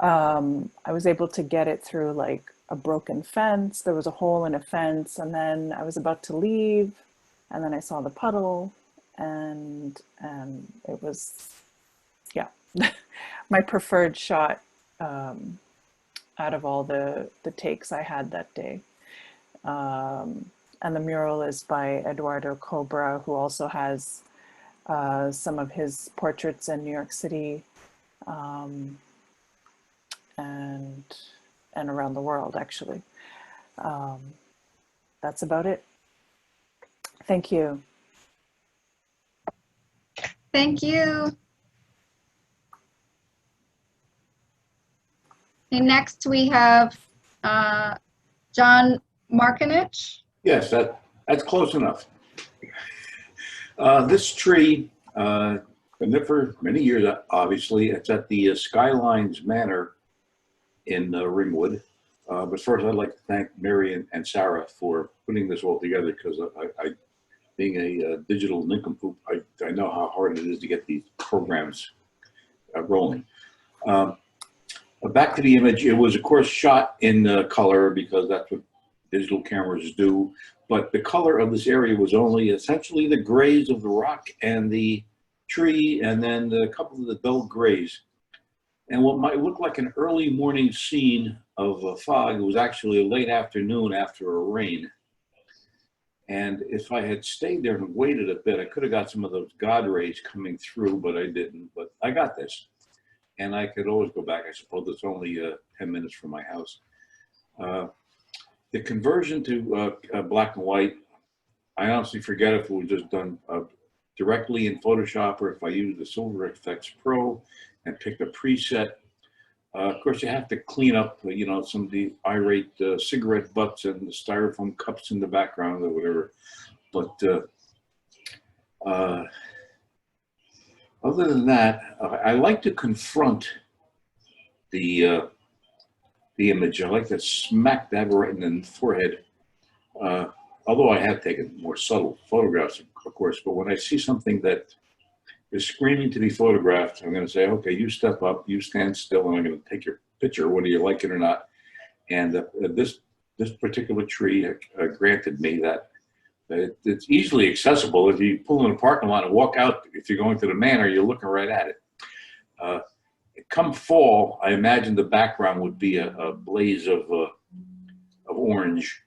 I was able to get it through like a broken fence. There was a hole in a fence, and then I was about to leave, and then I saw the puddle, and it was, yeah, my preferred shot out of all the takes I had that day. And the mural is by Eduardo Cobra, who also has some of his portraits in New York City and around the world, actually. That's about it. Thank you. Thank you. And next we have John Markinich. Yes, that's close enough. This tree, been there for many years, obviously. It's at the Skylines Manor in Ringwood. But first, I'd like to thank Mary and Sarah for putting this all together, because I being a digital nincompoop, I know how hard it is to get these programs rolling. Back to the image, it was, of course, shot in color, because that's what digital cameras do. But the color of this area was only essentially the grays of the rock and the tree, and then a couple of the dull grays. And what might look like an early morning scene of fog, it was actually a late afternoon after a rain. And if I had stayed there and waited a bit, I could have got some of those God rays coming through, but I didn't. But I got this. And I could always go back. I suppose it's only 10 minutes from my house. The conversion to black and white, I honestly forget if it was just done directly in Photoshop, or if I used the Silver Effects Pro and picked a preset. Of course, you have to clean up, you know, some of the irate cigarette butts and the styrofoam cups in the background or whatever. But other than that, I like to confront the image. I like to smack that right in the forehead. Although I have taken more subtle photographs, of course, but when I see something that is screaming to be photographed, I'm going to say, okay, you step up, you stand still, and I'm going to take your picture, whether you like it or not. And this particular tree granted me that it's easily accessible. If you pull in a parking lot and walk out, if you're going to the manor, you're looking right at it. Come fall, I imagine the background would be a blaze of orange,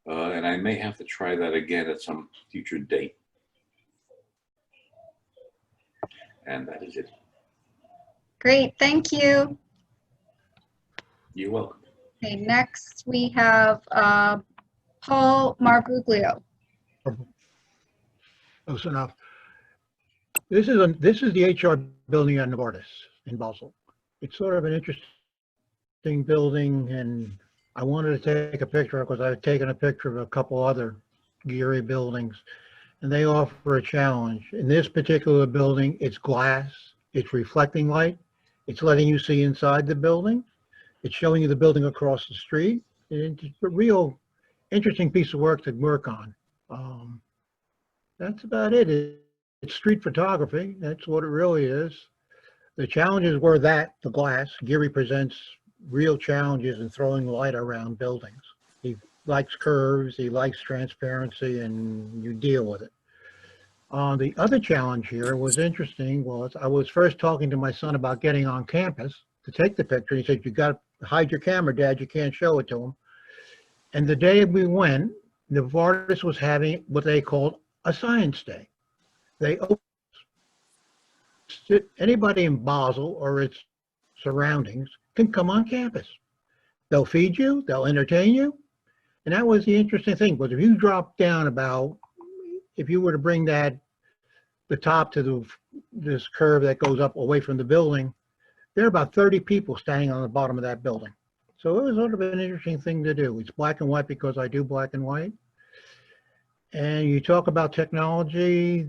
and I may have to try that again at some future date. And that is it. Great, thank you. You're welcome. Okay, next we have Paul Margulio. Close enough. This is the HR building on Novartis in Basel. It's sort of an interesting building, and I wanted to take a picture because I've taken a picture of a couple other Geary buildings, and they offer a challenge. In this particular building, it's glass, it's reflecting light, it's letting you see inside the building, it's showing you the building across the street. It's a real interesting piece of work to work on. That's about it. It's street photography. That's what it really is. The challenges were that the glass. Geary presents real challenges in throwing light around buildings. He likes curves, he likes transparency, and you deal with it. The other challenge here was interesting was I was first talking to my son about getting on campus to take the picture. He said, "You got to hide your camera, Dad. You can't show it to him." And the day we went, the artist was having what they called a science day. They opened, anybody in Basel or its surroundings can come on campus. They'll feed you, they'll entertain you. And that was the interesting thing, because if you drop down about, if you were to bring the top to this curve that goes up away from the building, there are about 30 people standing on the bottom of that building. So it was sort of an interesting thing to do. It's black and white because I do black and white. And you talk about technology,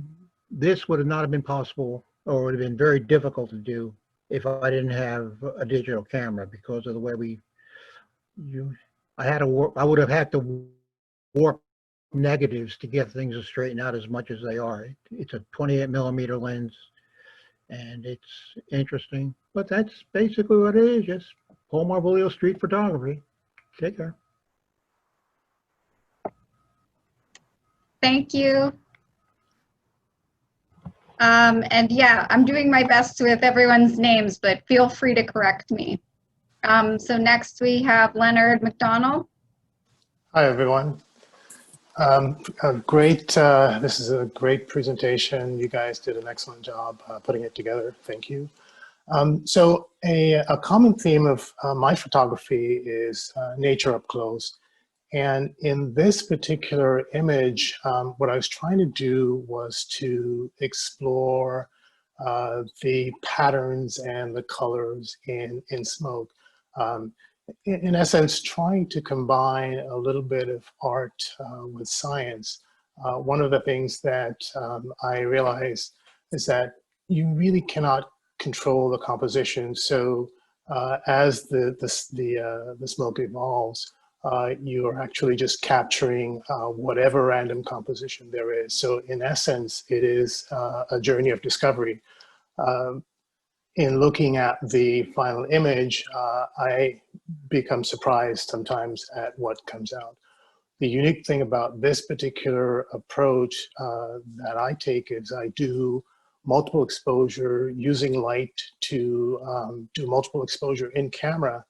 this would have not have been possible, or would have been very difficult to do if I didn't have a digital camera, because of the way I would have had to warp negatives to get things to straighten out as much as they are. It's a 28mm lens, and it's interesting, but that's basically what it is. Just Paul Margulio street photography. Take care. Thank you. And yeah, I'm doing my best with everyone's names, but feel free to correct me. So next we have Leonard Mcdonald. Hi, everyone. This is a great presentation. You guys did an excellent job putting it together. Thank you. So a common theme of my photography is nature up close. And in this particular image, what I was trying to do was to explore the patterns and the colors in smoke. In essence, trying to combine a little bit of art with science. One of the things that I realized is that you really cannot control the composition. So as the smoke evolves, you are actually just capturing whatever random composition there is. So in essence, it is a journey of discovery. In looking at the final image, I become surprised sometimes at what comes out. The unique thing about this particular approach that I take is I do multiple exposure using light to do multiple exposure in camera.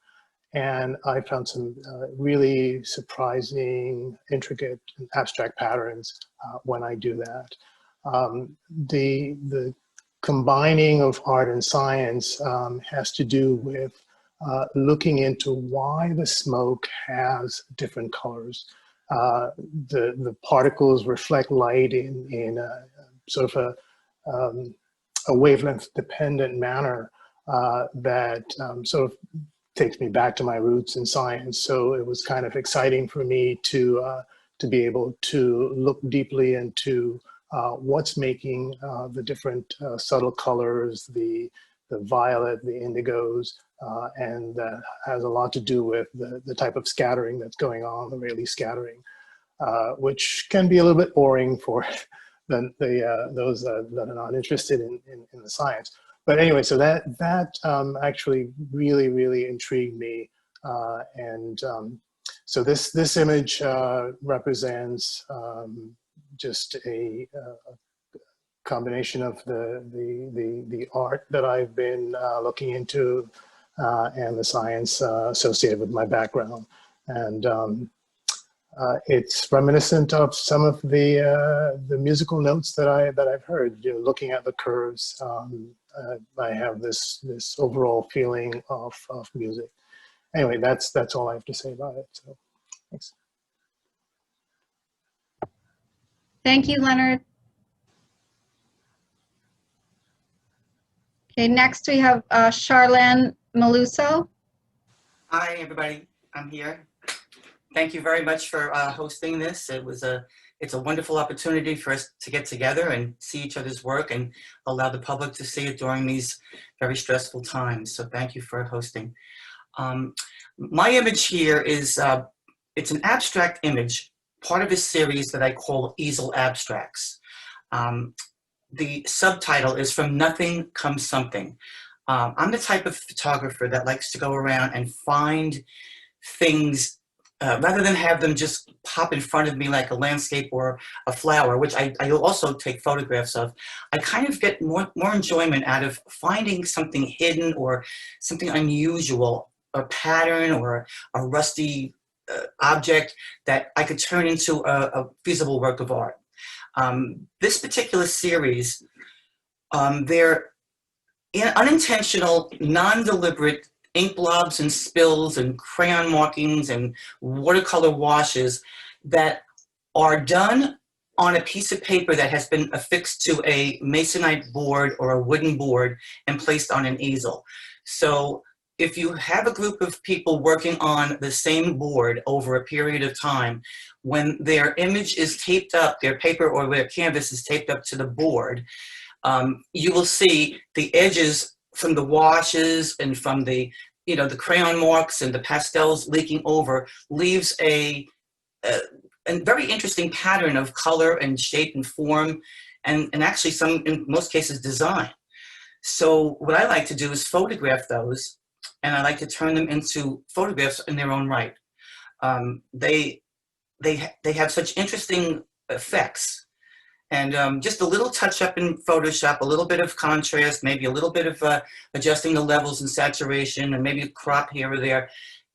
And I found some really surprising, intricate, and abstract patterns when I do that. The combining of art and science has to do with looking into why the smoke has different colors. The particles reflect light in a sort of a wavelength dependent manner that sort of takes me back to my roots in science. So it was kind of exciting for me to be able to look deeply into what's making the different subtle colors, the violet, the indigos, and that has a lot to do with the type of scattering that's going on, the Rayleigh scattering, which can be a little bit boring for those that are not interested in the science. But anyway, so that actually really intrigued me, and so this image represents just a combination of the art that I've been looking into and the science associated with my background, and it's reminiscent of some of the musical notes that I've heard. You know, looking at the curves, I have this overall feeling of music. Anyway, that's all I have to say about it. So, thanks. Thank you, Leonard. Okay, next we have Charlene Maluso. Hi, everybody. I'm here. Thank you very much for hosting this. It's a wonderful opportunity for us to get together and see each other's work and allow the public to see it during these very stressful times. So thank you for hosting. My image here is it's an abstract image, part of a series that I call Easel Abstracts. The subtitle is From Nothing Comes Something. I'm the type of photographer that likes to go around and find things rather than have them just pop in front of me like a landscape or a flower, which I also take photographs of. I kind of get more enjoyment out of finding something hidden or something unusual, a pattern or a rusty object that I could turn into a feasible work of art. This particular series, they're unintentional, non-deliberate ink blobs and spills and crayon markings and watercolor washes that are done on a piece of paper that has been affixed to a masonite board or a wooden board and placed on an easel. So if you have a group of people working on the same board over a period of time, when their image is taped up, their paper or their canvas is taped up to the board, you will see the edges from the washes and from the, the crayon marks and the pastels leaking over leaves a very interesting pattern of color and shape and form, and actually in most cases, design. So what I like to do is photograph those, and I like to turn them into photographs in their own right. They have such interesting effects. And just a little touch up in Photoshop, a little bit of contrast, maybe a little bit of adjusting the levels and saturation, and maybe a crop here or there.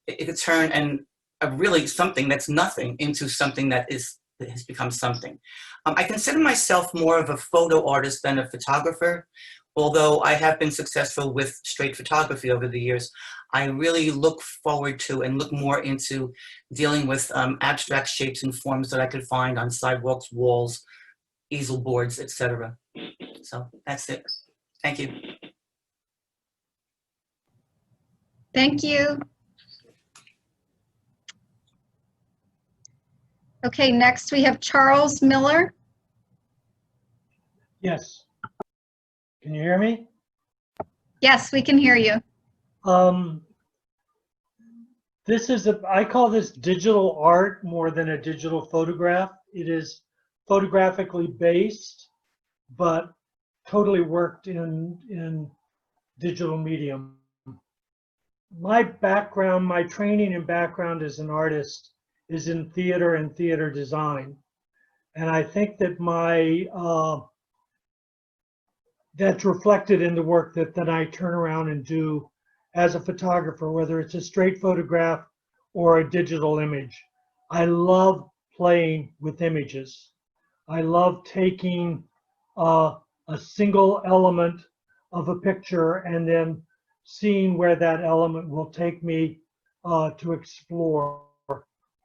It could turn really something that's nothing into something that has become something. I consider myself more of a photo artist than a photographer. Although I have been successful with straight photography over the years, I really look forward to and look more into dealing with abstract shapes and forms that I could find on sidewalks, walls, easel boards, etc. So that's it. Thank you. Thank you. Okay, next we have Charles Miller. Yes. Can you hear me? Yes, we can hear you. This is I call this digital art more than a digital photograph. It is photographically based, but totally worked in digital medium. My background, my training and background as an artist is in theater and theater design. And I think that that's reflected in the work that I turn around and do as a photographer, whether it's a straight photograph or a digital image. I love playing with images. I love taking a single element of a picture and then seeing where that element will take me to explore.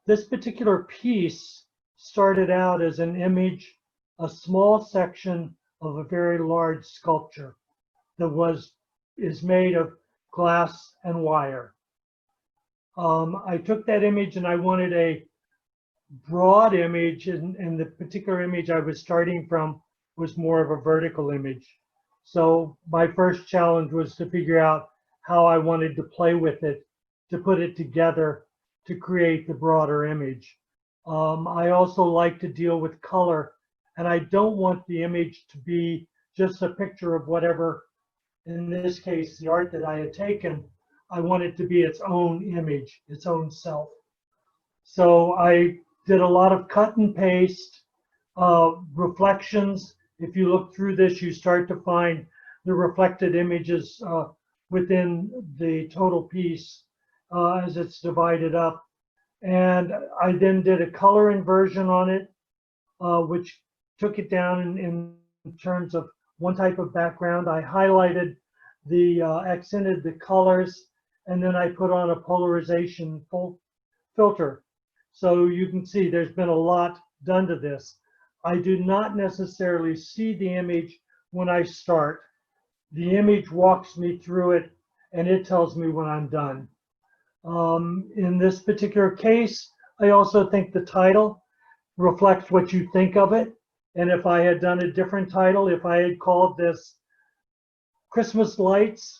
This particular piece started out as an image, a small section of a very large sculpture that is made of glass and wire. I took that image and I wanted a broad image, and the particular image I was starting from was more of a vertical image. So my first challenge was to figure out how I wanted to play with it, to put it together to create the broader image. I also like to deal with color, and I don't want the image to be just a picture of whatever, in this case, the art that I had taken. I want it to be its own image, its own self. So I did a lot of cut and paste, reflections. If you look through this, you start to find the reflected images within the total piece as it's divided up. And I then did a color inversion on it, which took it down in terms of one type of background. I highlighted accented the colors, and then I put on a polarization filter. So you can see there's been a lot done to this. I do not necessarily see the image when I start. The image walks me through it, and it tells me when I'm done. In this particular case, I also think the title reflects what you think of it. And if I had done a different title, if I had called this Christmas Lights,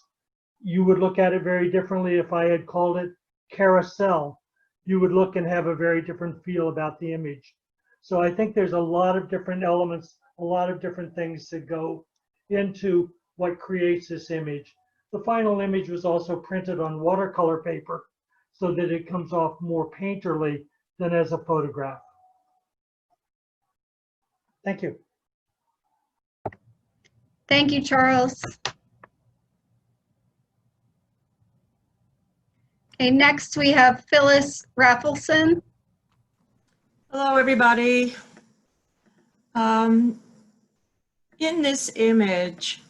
you would look at it very differently if I had called it Carousel, you would look and have a very different feel about the image. So I think there's a lot of different elements, a lot of different things that go into what creates this image. The final image was also printed on watercolor paper so that it comes off more painterly than as a photograph. Thank you. Thank you, Charles. Okay, next we have Phyllis Raffelson. Hello, everybody. In this image,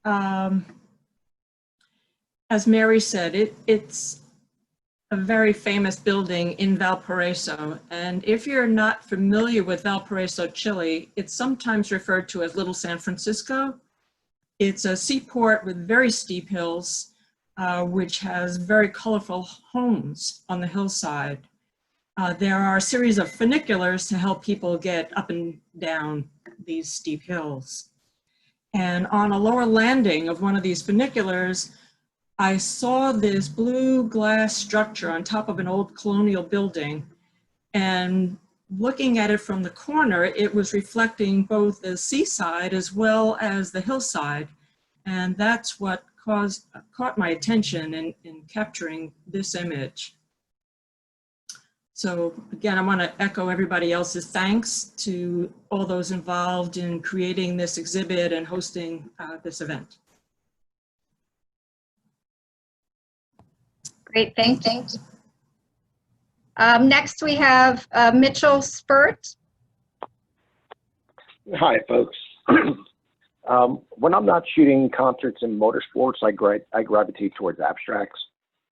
as Mary said, it's a very famous building in Valparaiso. And if you're not familiar with Valparaiso, Chile, it's sometimes referred to as Little San Francisco. It's a seaport with very steep hills, which has very colorful homes on the hillside. There are a series of funiculars to help people get up and down these steep hills. And on a lower landing of one of these funiculars, I saw this blue glass structure on top of an old colonial building. And looking at it from the corner, it was reflecting both the seaside as well as the hillside. And that's what caught my attention in capturing this image. So again, I want to echo everybody else's thanks to all those involved in creating this exhibit and hosting this event. Great, thanks. Next we have Mitchell Spurt. Hi, folks. When I'm not shooting concerts and motorsports, I gravitate towards abstracts.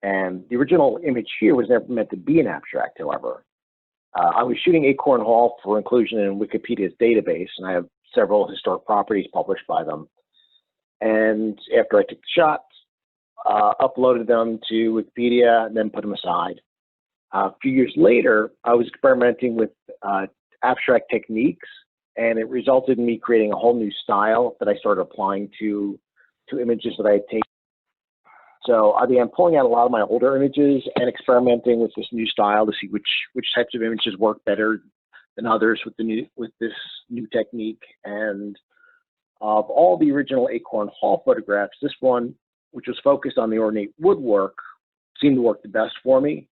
And the original image here was never meant to be an abstract, however. I was shooting Acorn Hall for inclusion in Wikipedia's database, and I have several historic properties published by them. And after I took the shots, uploaded them to Wikipedia, and then put them aside. A few years later, I was experimenting with abstract techniques, and it resulted in me creating a whole new style that I started applying to images that I had taken. So I began pulling out a lot of my older images and experimenting with this new style to see which types of images work better than others with this new technique. And of all the original Acorn Hall photographs, this one, which was focused on the ornate woodwork, seemed to work the best for me.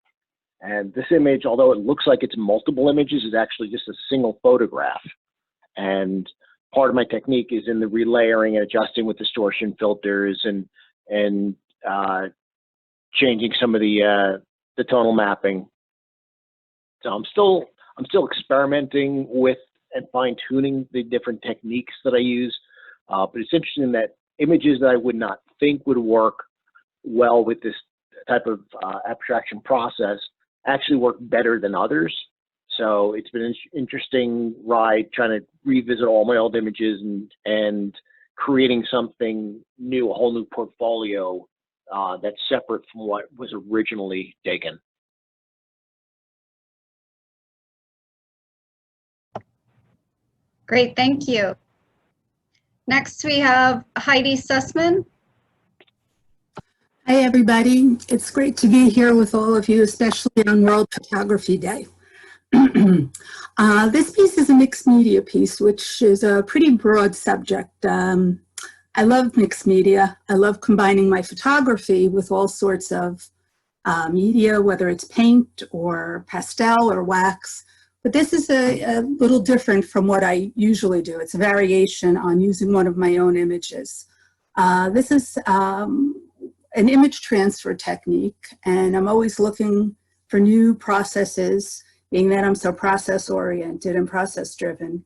And this image, although it looks like it's multiple images, is actually just a single photograph. And part of my technique is in the relayering and adjusting with distortion filters and changing some of the tonal mapping. So I'm still experimenting with and fine-tuning the different techniques that I use. But it's interesting that images that I would not think would work well with this type of abstraction process actually work better than others. So it's been an interesting ride trying to revisit all my old images and creating something new, a whole new portfolio that's separate from what was originally taken. Great, thank you. Next we have Heidi Sussman. Hi, everybody. It's great to be here with all of you, especially on World Photography Day. This piece is a mixed media piece, which is a pretty broad subject. I love mixed media. I love combining my photography with all sorts of media, whether it's paint or pastel or wax. But this is a little different from what I usually do. It's a variation on using one of my own images. This is an image transfer technique, and I'm always looking for new processes, being that I'm so process-oriented and process-driven.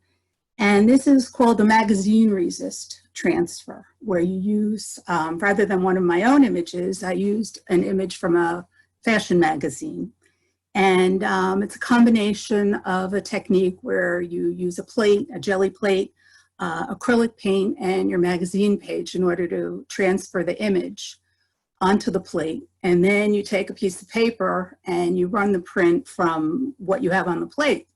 And this is called the magazine resist transfer, where you use, rather than one of my own images, I used an image from a fashion magazine. And it's a combination of a technique where you use a plate, a jelly plate, acrylic paint, and your magazine page in order to transfer the image onto the plate. And then you take a piece of paper and you run the print from what you have on the plate.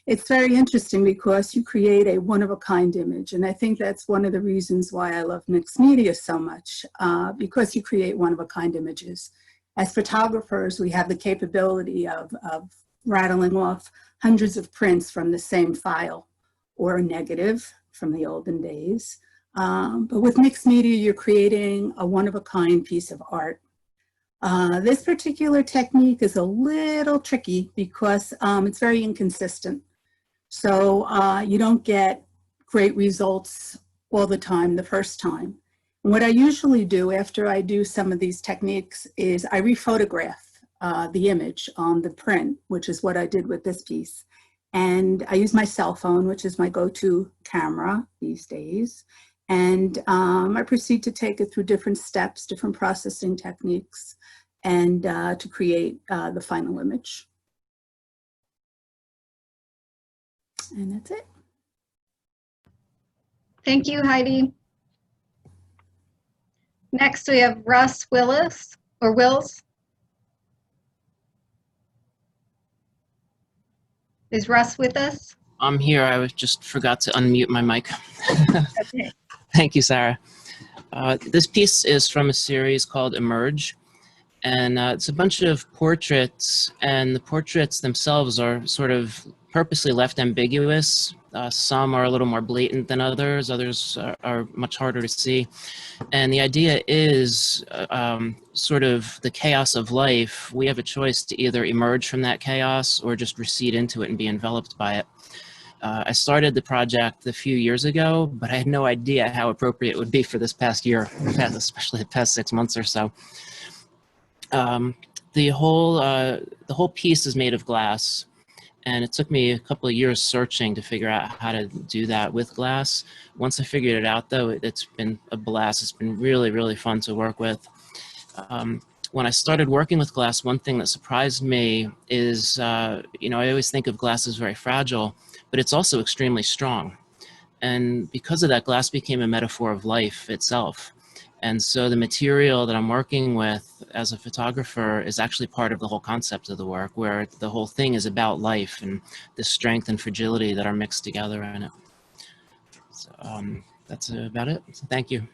It's very interesting because you create a one-of-a-kind image. And I think that's one of the reasons why I love mixed media so much, because you create one-of-a-kind images. as photographers, we have the capability of rattling off hundreds of prints from the same file or a negative from the olden days. But with mixed media, you're creating a one-of-a-kind piece of art. This particular technique is a little tricky because it's very inconsistent. So you don't get great results all the time the first time. And what I usually do after I do some of these techniques is I rephotograph the image on the print, which is what I did with this piece. And I use my cell phone, which is my go-to camera these days. And I proceed to take it through different steps, different processing techniques, and to create the final image. And that's it. Thank you, Heidi. Next, we have Russ Willis, or Wills. Is Russ with us? I'm here. I just forgot to unmute my mic. Okay. Thank you, Sarah. This piece is from a series called Emerge, and it's a bunch of portraits, and the portraits themselves are sort of purposely left ambiguous. Some are a little more blatant than others. Others are much harder to see. And the idea is sort of the chaos of life. We have a choice to either emerge from that chaos or just recede into it and be enveloped by it. I started the project a few years ago, but I had no idea how appropriate it would be for this past year, especially the past 6 months or so. The whole piece is made of glass, and it took me a couple of years searching to figure out how to do that with glass. Once I figured it out, though, it's been a blast. It's been really, really fun to work with. When I started working with glass, one thing that surprised me is, you know, I always think of glass as very fragile, but it's also extremely strong. And because of that, glass became a metaphor of life itself. And so the material that I'm working with as a photographer is actually part of the whole concept of the work, where the whole thing is about life and the strength and fragility that are mixed together in it. So that's about it. So thank you.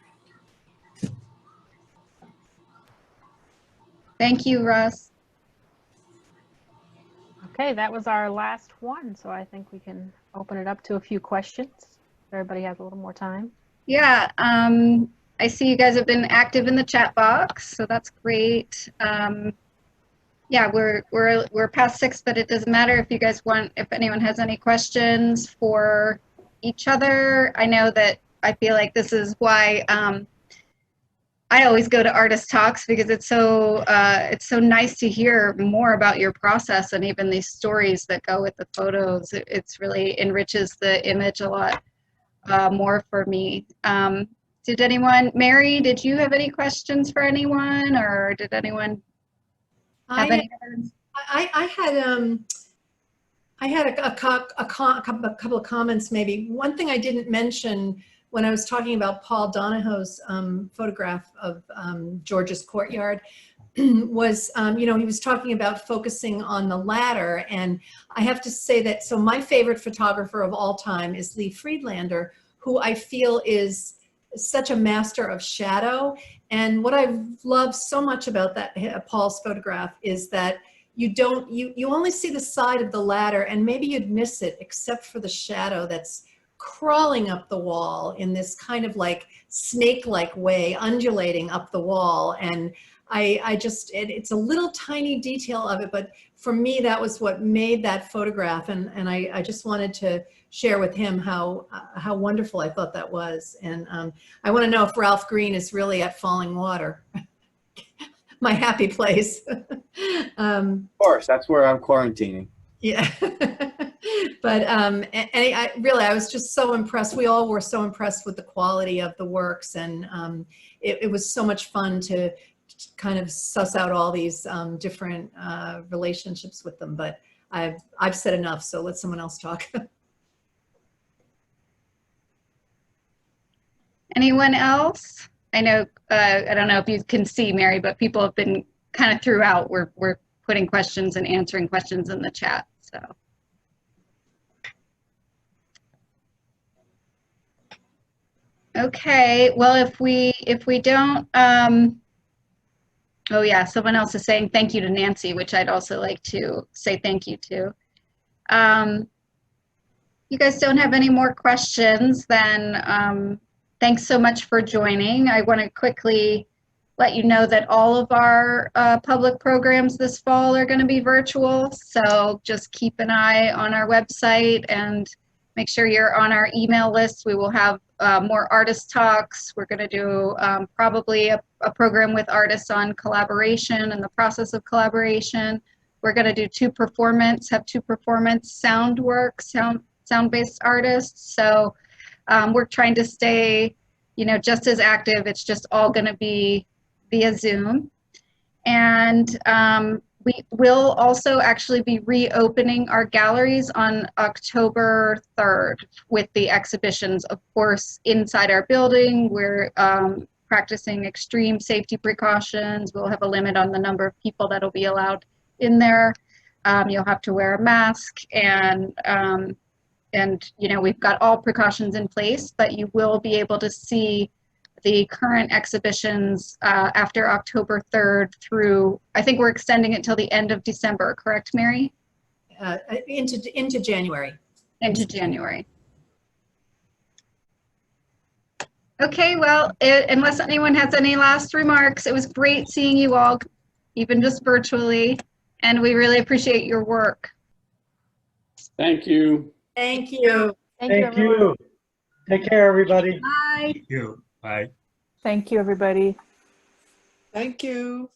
Thank you, Russ. Okay, that was our last one, so I think we can open it up to a few questions. Everybody has a little more time. Yeah, I see you guys have been active in the chat box, so that's great. Yeah, we're past 6, but it doesn't matter if you guys want, if anyone has any questions for each other. I know that I feel like this is why I always go to artist talks, because it's so nice to hear more about your process and even these stories that go with the photos. It's really enriches the image a lot more for me. Did anyone, Mary, did you have any questions for anyone, or did anyone have any others? I had a couple of comments maybe. One thing I didn't mention when I was talking about Paul Donahoe's photograph of George's courtyard was, you know, he was talking about focusing on the ladder. And I have to say that, so my favorite photographer of all time is Lee Friedlander, who I feel is such a master of shadow. And what I love so much about that Paul's photograph is that you only see the side of the ladder, and maybe you'd miss it except for the shadow that's crawling up the wall in this kind of like snake-like way, undulating up the wall. And I just, it's a little tiny detail of it, but for me, that was what made that photograph. And I just wanted to share with him how wonderful I thought that was. And I want to know if Ralph Green is really at Falling Water, my happy place. Of course, that's where I'm quarantining. Yeah. But I was just so impressed. We all were so impressed with the quality of the works, and it was so much fun to kind of suss out all these different relationships with them. But I've said enough, so let someone else talk. Anyone else? I know, I don't know if you can see, Mary, but people have been kind of throughout. We're putting questions and answering questions in the chat, so. Okay, well, if we don't, Oh yeah, someone else is saying thank you to Nancy, which I'd also like to say thank you to. You guys don't have any more questions, then thanks so much for joining. I want to quickly let you know that all of our public programs this fall are going to be virtual, so just keep an eye on our website and make sure you're on our email list. We will have more artist talks. We're going to do probably a program with artists on collaboration and the process of collaboration. We're going to do two performance sound-based artists. So we're trying to stay, just as active. It's just all going to be via Zoom. And we will also actually be reopening our galleries on October 3rd with the exhibitions, of course, inside our building. We're practicing extreme safety precautions. We'll have a limit on the number of people that'll be allowed in there. You'll have to wear a mask, and we've got all precautions in place, but you will be able to see the current exhibitions after October 3rd through, I think we're extending it till the end of December, correct, Mary? Into January. Into January. Okay, well, unless anyone has any last remarks, it was great seeing you all, even just virtually, and we really appreciate your work. Thank you. Thank you. Thank you. Take care, everybody. Bye. Thank you. Bye. Thank you, everybody. Thank you.